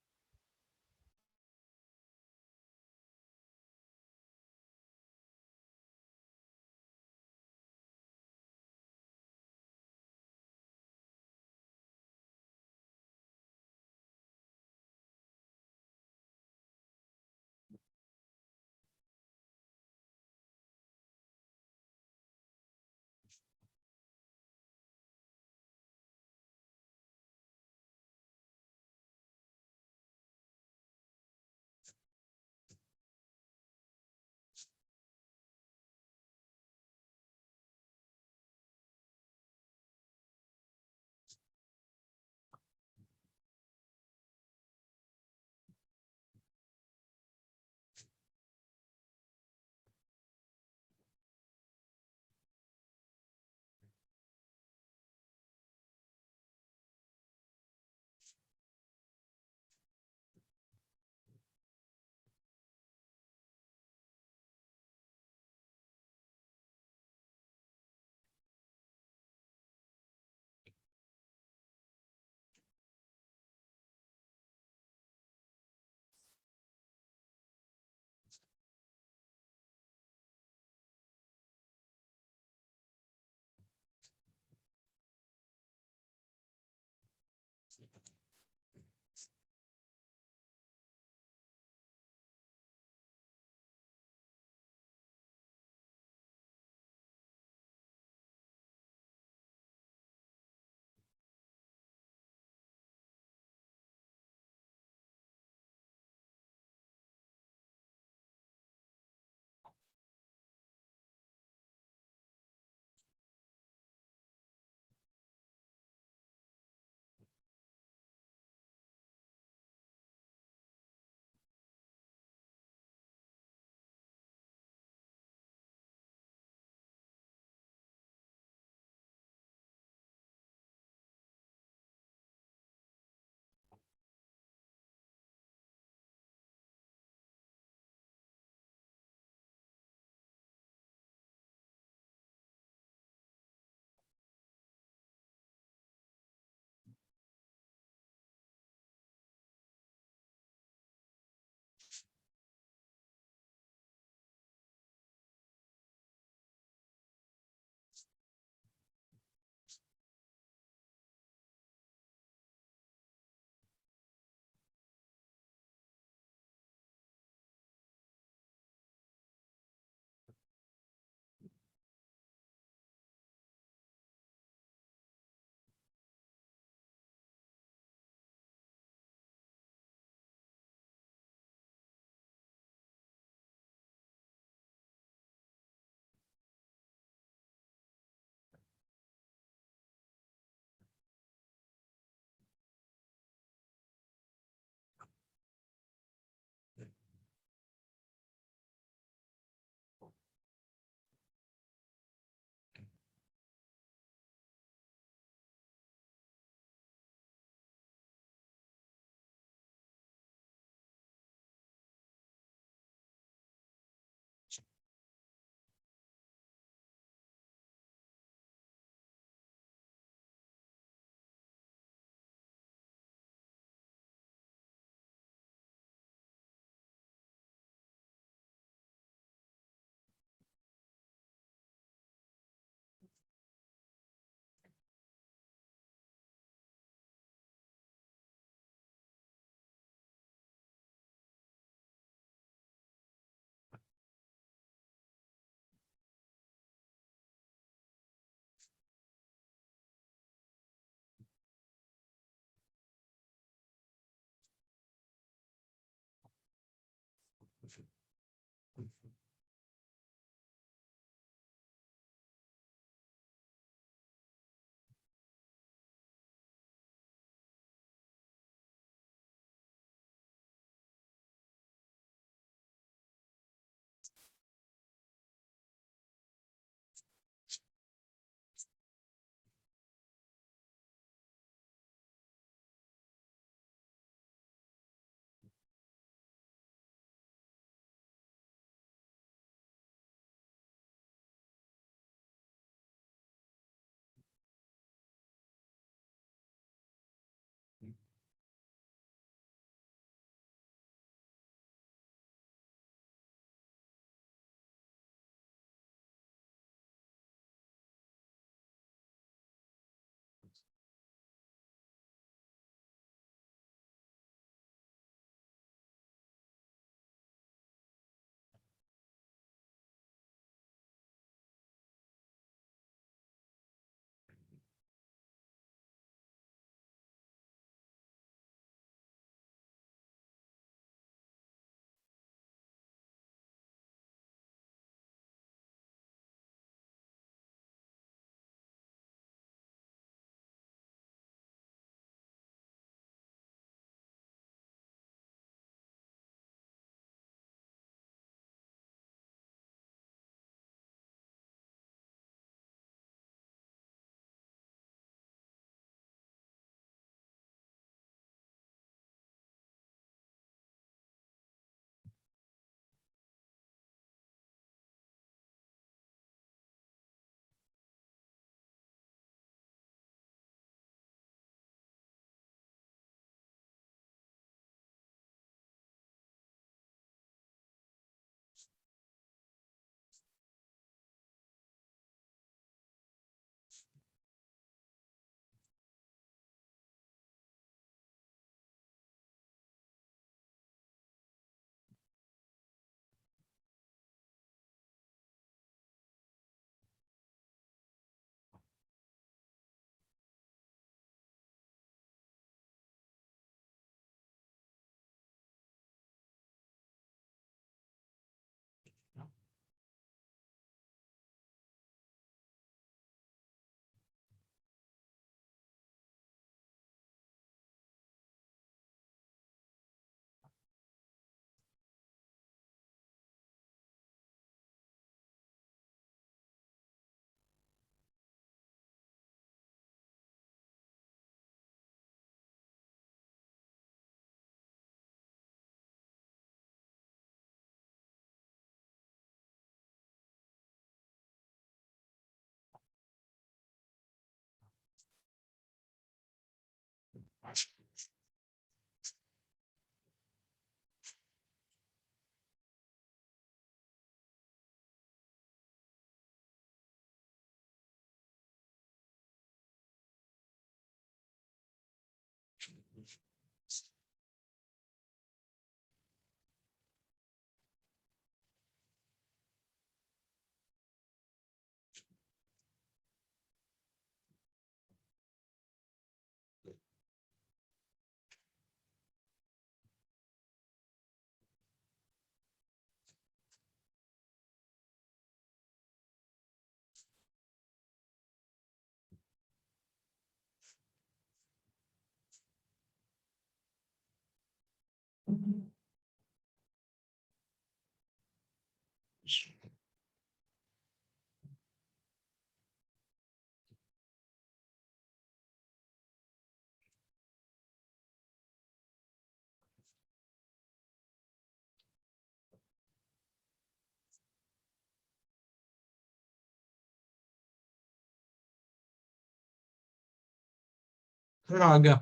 Sir आ गया।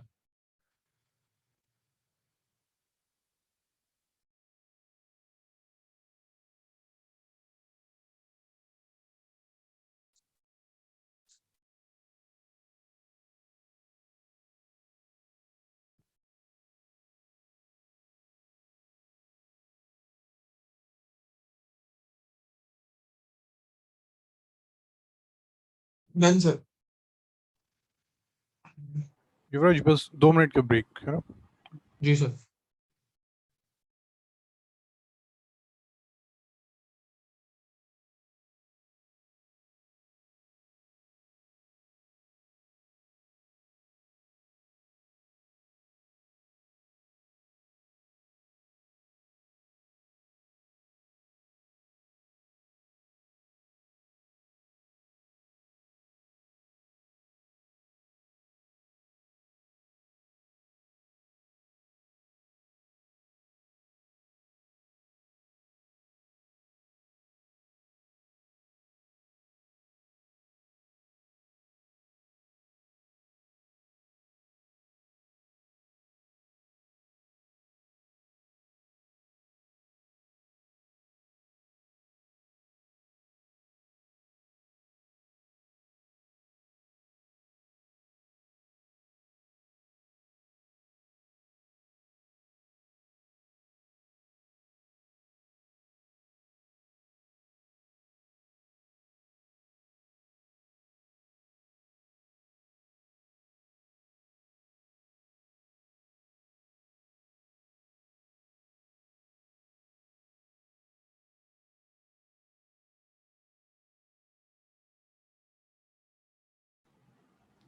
Done sir. युवराज बस 2 मिनट का ब्रेक है ना? जी सर।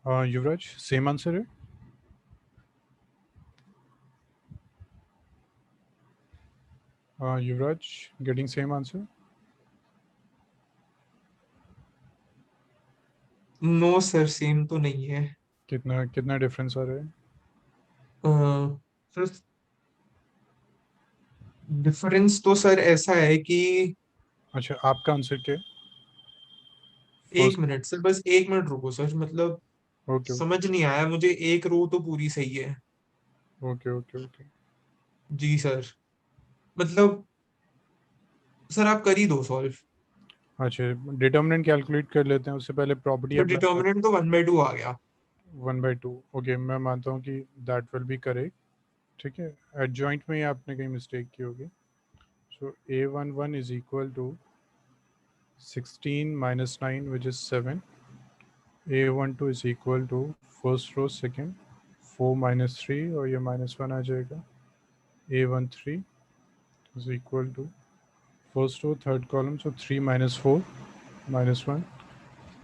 युवराज सेम आंसर है? Yuvraj getting same answer? No sir, same तो नहीं है। कितना कितना डिफरेंस आ रहा है? सर डिफरेंस तो सर ऐसा है कि अच्छा, आपका आंसर क्या है? एक फर्स्ट? मिनट सर, बस एक मिनट रुको सर, मतलब ओके समझ नहीं आया मुझे। एक रो तो पूरी सही है। Okay okay okay. जी सर, मतलब सर आप कर ही दो सॉल्व। अच्छा, डिटर्मिनेंट कैलकुलेट कर लेते हैं, उससे पहले प्रॉपर्टी तो अप्लाई कर। डिटर्मिनेंट तो 1/2 आ गया। 1/2, ओके, मैं मानता हूँ कि दैट विल बी करेक्ट। ठीक है, एडजॉइंट में ही आपने कहीं मिस्टेक की होगी। So A11 is equal to 16 minus 9 which is 7. A12 is equal to first row second 4 minus 3 और ये -1 आ जाएगा। A13 is equal to first row third column, so 3 minus 4 minus 1.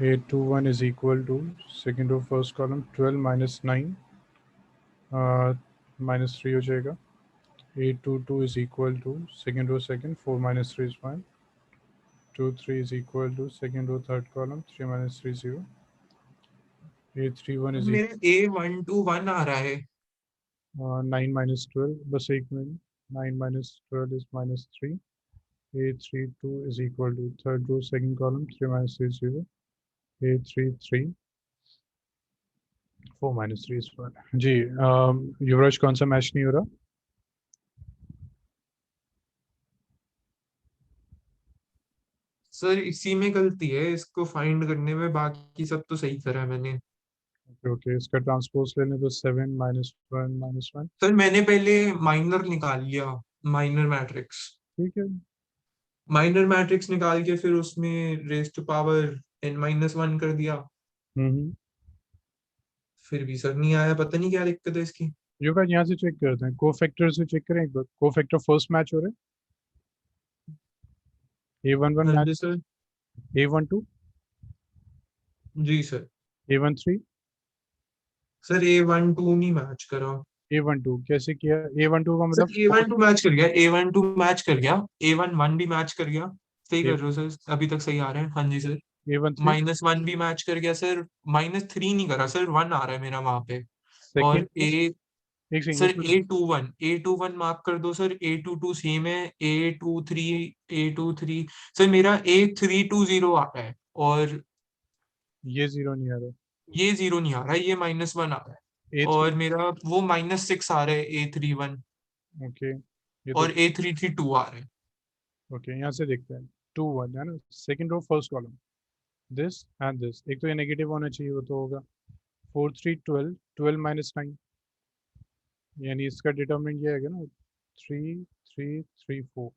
A21 is equal to second row first column 12 minus 9 minus 3 हो जाएगा। A22 is equal to second row second 4 minus 3 is 1. 23 is equal to second row third column 3 minus 3 0. A31 अब is मेरा A121 आ रहा है। 9 minus 12, बस एक minute. 9 minus 12 is -3. A32 is equal to third row second column 3 minus 3 0. A33 4 minus 3 square. जी युवराज कौन सा match नहीं हो रहा? सर इसी में गलती है इसको फाइंड करने में, बाकी सब तो सही करा है मैंने। ओके ओके, इसका ट्रांसपोज लेने तो 7 माइनस वन। सर मैंने पहले माइनर निकाल लिया, माइनर मैट्रिक्स। ठीक है। माइनर मैट्रिक्स निकाल के फिर उसमें रेज टू पावर n-1 कर दिया। हम्म। फिर भी सर नहीं आया, पता नहीं क्या दिक्कत है इसकी। युवराज यहाँ से चेक करते हैं, को फैक्टर से चेक करें एक बार। को फैक्टर फर्स्ट मैच हो रहा है, A11 हाँ मैच, जी सर। A12, जी सर। A13, सर A12 नहीं मैच करा। A12 कैसे किया? A12 का मतलब sir A one fourth. Two match कर गया, A12 मैच कर गया, A11 भी मैच कर गया। सही ए कर रहे हो सर, अभी तक सही आ रहे हैं, हाँ जी सर। A13 -1 भी मैच कर गया सर। -3 नहीं करा सर, 1 आ रहा है मेरा वहां पे। सेकेंड। और ए एक सेकंड सर उसको। A21 मार्क कर दो सर, A22 सेम है, A23 सर मेरा A320 आ रहा है। और ये जीरो नहीं आ रहा। ये जीरो नहीं आ रहा है, ये -1 आ रहा है। A3। और मेरा वो -6 आ रहा है, A31। ओके, ये तो। और A332 आ रहा है। ओके, यहाँ से देखते हैं। 2 1 है ना, second row first column, this and this. एक तो ये नेगेटिव होना चाहिए, वो तो होगा। 4 3 12, 12 - 9, यानी इसका डिटर्मिनेंट ये आएगा ना, 3 3 3 4।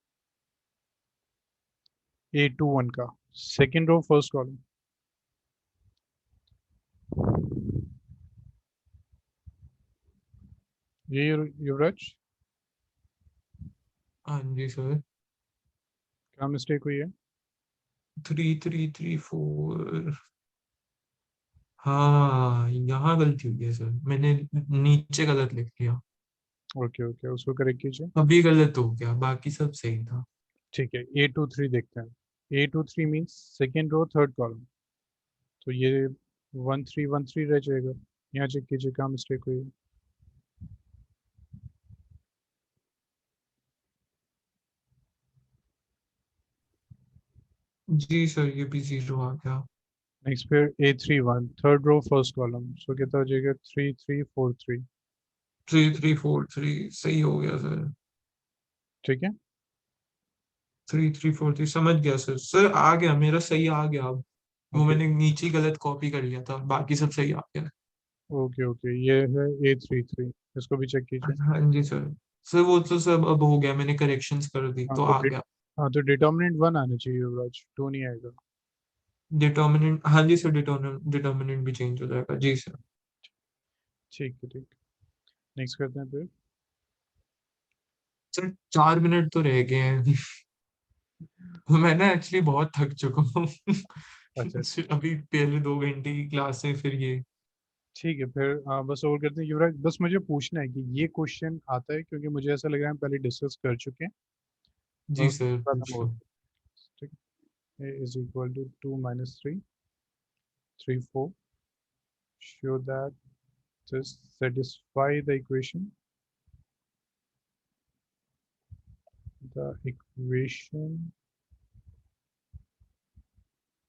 A21 का सेकेंड रो फर्स्ट कॉलम। ये युवराज हाँ जी सर। क्या मिस्टेक हुई है? 3 3 3 4। हाँ यहाँ गलती हुई है सर, मैंने नीचे गलत लिख दिया। ओके ओके, उसको करेक्ट कीजिए। अभी गलत हो गया, बाकी सब सही था। ठीक है, A23 देखते हैं। A23 means second row third column, तो ये 1313 रह जाएगा। यहाँ चेक कीजिए क्या मिस्टेक हुई है। जी सर, ये भी जीरो आ गया। नेक्स्ट फिर A31 third row first column, so कितना हो जाएगा? 3343। 3 3 4 3 सही हो गया सर। ठीक है। 3 3 4 3 समझ गया सर, सर आ गया मेरा, सही आ गया अब। वो ओके मैंने नीचे गलत कॉपी कर लिया था, बाकी सब सही आ गया। ओके ओके, ये है A33, इसको भी चेक कीजिए। हाँ जी सर। सर वो तो सब अब हो गया, मैंने करेक्शंस कर दी हाँ तो तो आ गया। हाँ तो डिटर्मिनेंट 1 आना चाहिए युवराज, 2 नहीं आएगा। डिटर्मिनेंट, हाँ जी सर, डिटर्मिनेंट भी चेंज हो जाएगा जी सर। ठीक है ठीक। नेक्स्ट करते हैं फिर। सर 4 मिनट तो रह गए हैं। मैं ना एक्चुअली बहुत थक चुका हूँ। अच्छा अभी पहले 2 घंटे की क्लास है, फिर ये। ठीक है फिर, बस और करते हैं युवराज। बस मुझे पूछना है कि ये क्वेश्चन आता है, क्योंकि मुझे ऐसा लग रहा है हम पहले डिस्कस कर चुके हैं। जी बस सर बाद पूछ में और। लो। ठीक है, A is equal to 2 - 3 3 4, show that this satisfy the equation. The equation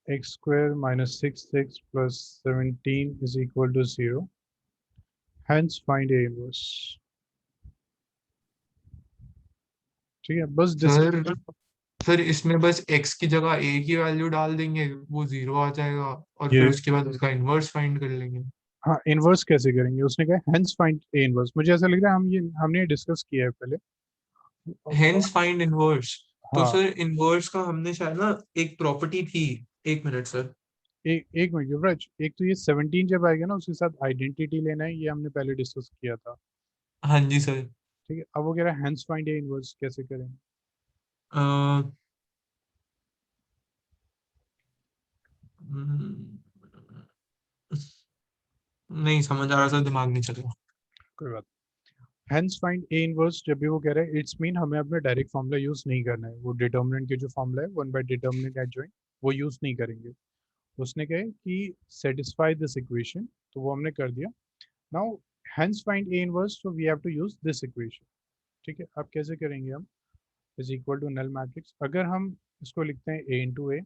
x square minus 6x plus 17 is equal to 0. Hence find A inverse. ठीक है, बस डिस्कस। सर सर इसमें बस x की जगह a की वैल्यू डाल देंगे, वो जीरो आ जाएगा। और फिर ये उसके बाद उसका इनवर्स फाइंड कर लेंगे। हाँ, इनवर्स कैसे करेंगे? उसने कहा हेंस फाइंड ए इनवर्स। मुझे ऐसा लग रहा है हमने ये डिस्कस किया है पहले। Hence find inverse. तो हाँ, सर इनवर्स का हमने शायद ना एक प्रॉपर्टी थी। 1 मिनट सर। एक मिनट युवराज, एक तो ये 17 जब आएगा ना, उसके साथ आइडेंटिटी लेना है, ये हमने पहले डिस्कस किया था। हाँ जी सर। ठीक है, अब वो कह रहा है हेंस फाइंड ए इनवर्स कैसे करेंगे? अ, हम्म, नहीं समझ आ रहा सर, दिमाग नहीं चल रहा। कोई बात। हेंस फाइंड ए इनवर्स जब भी वो कह रहा है, इट्स मीन हमें अपना डायरेक्ट फॉर्मूला यूज नहीं करना है। वो डिटर्मिनेंट के जो फॉर्मूला है, 1/डिटर्मिनेंट एडजॉइंट, वो यूज नहीं करेंगे। उसने कहा है कि सेटिस्फाई दिस इक्वेशन, तो वो हमने कर दिया। Now hence find A inverse, so we have to use this equation. ठीक है, अब कैसे करेंगे हम? Is equal to null matrix. अगर हम इसको लिखते हैं A इंटू ए,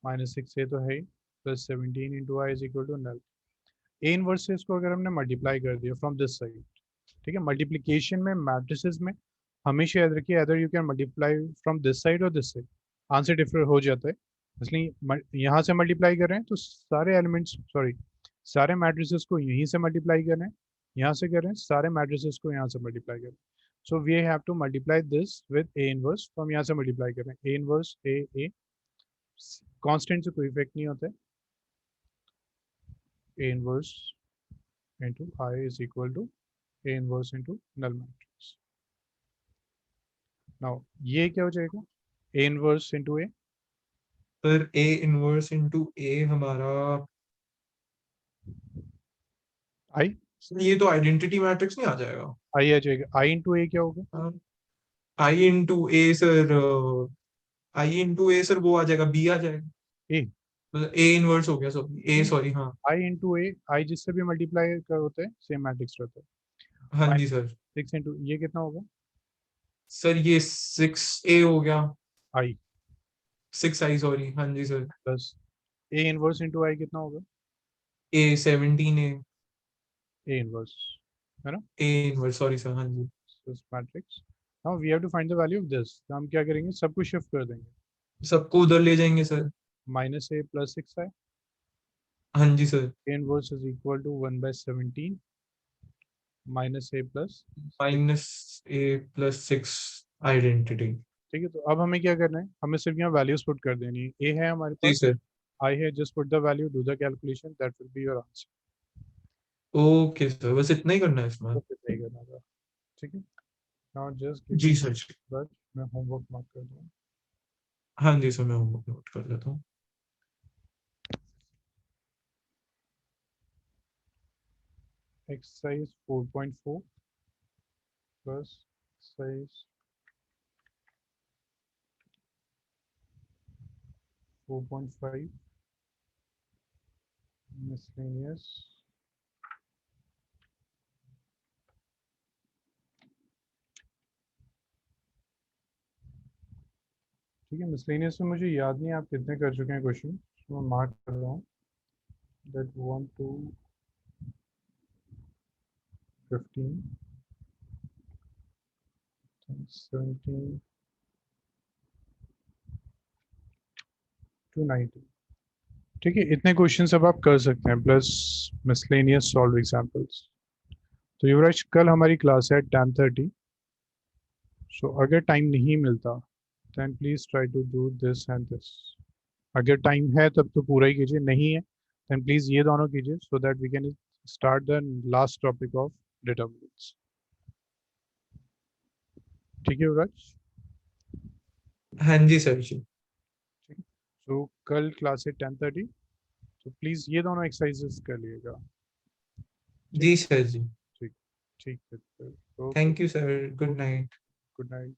-6 ए तो है ही, plus 17 into I is equal to null. A inverses को अगर हमने मल्टीप्लाई कर दिया फ्रॉम दिस साइड, ठीक है, मल्टीप्लिकेशन में मैट्रिसेस में हमेशा याद रखिए other you can multiply from this side और दिस साइड, आंसर डिफर हो जाता है। इसलिए यहाँ से मल्टीप्लाई कर रहे हैं तो सारे एलिमेंट्स सॉरी सारे मैट्रिसेस को यहीं से मल्टीप्लाई कर रहे हैं, यहाँ से कर रहे हैं सारे मैट्रिसेस को यहाँ से मल्टीप्लाई कर रहे हैं। So we have to multiply this with A inverse, तो हम यहाँ से मल्टीप्लाई कर रहे हैं ए इनवर्स ए कांस्टेंट से कोई इफेक्ट नहीं होता है, A inverse into I is equal to A inverse into null matrix. Now ये क्या हो जाएगा? A inverse into A, sir A inverse into A हमारा, I ये तो आइडेंटिटी मैट्रिक्स नहीं आ जाएगा? I आ जाएगा, I into A क्या होगा? आई इंटू ए सर, आई इंटू ए सर वो आ जाएगा, बी आ जाएगा, A मतलब ए इनवर्स हो गया, सॉरी ए, सॉरी हाँ। I into A, I जिससे भी मल्टीप्लाई कर होता है सेम मैट्रिक्स रहता है। हाँ जी माइनस सर। 6 into ये कितना होगा? सर ये 6A हो गया, I 6I सॉरी, हाँ जी sir. Plus A inverse into I कितना होगा? ए 17A, A inverse है ना? ए इनवर्स सॉरी सर, हाँ जी। This matrix. Now we have to find the value of this. तो हम क्या करेंगे? सब कुछ शिफ्ट कर देंगे। सबको उधर ले जाएंगे sir. Minus A plus 6I, हाँ जी sir. A inverse is equal to 1/17 minus A plus, -A+6 identity. ठीक है। तो अब हमें क्या करना है? हमें सिर्फ यहाँ वैल्यूज पुट कर देनी है। ए है हमारे जी पास, सर। आई है, just put the value, do the calculation, that will be your answer. Okay sir, बस इतना ही करना है इसमें? तो फिर नहीं करना था, ठीक है। नाउ जस्ट गिव जी मी सर। बट मैं होमवर्क मार्क कर दूँ। हाँ जी सर, मैं होमवर्क नोट कर लेता हूँ। एक्सरसाइज 4.4 प्लस एक्सरसाइज 4.5 मिसलेनियस, ठीक है। मिसलेनियस में मुझे याद नहीं आप कितने कर चुके हैं क्वेश्चन, तो मैं मार्क कर रहा हूँ। दैट 1 to 15 17 to 90, ठीक है। इतने क्वेश्चन अब आप कर सकते हैं प्लस मिसलेनियस सॉल्व एग्जांपल्स। तो युवराज कल हमारी क्लास है 10:30, सो अगर टाइम नहीं मिलता then please try to do this and this. अगर टाइम है तब तो पूरा ही कीजिए, नहीं है देन प्लीज ये दोनों कीजिए so that we can start the last topic of determinants, ठीक है युवराज? हाँ जी सर जी। ठीक है। सो कल क्लास है 10:30, तो प्लीज ये दोनों एक्सरसाइजेस कर लीजिएगा। जी सर जी। ठीक, ठीक है। Okay, thank you sir, good night. Good night.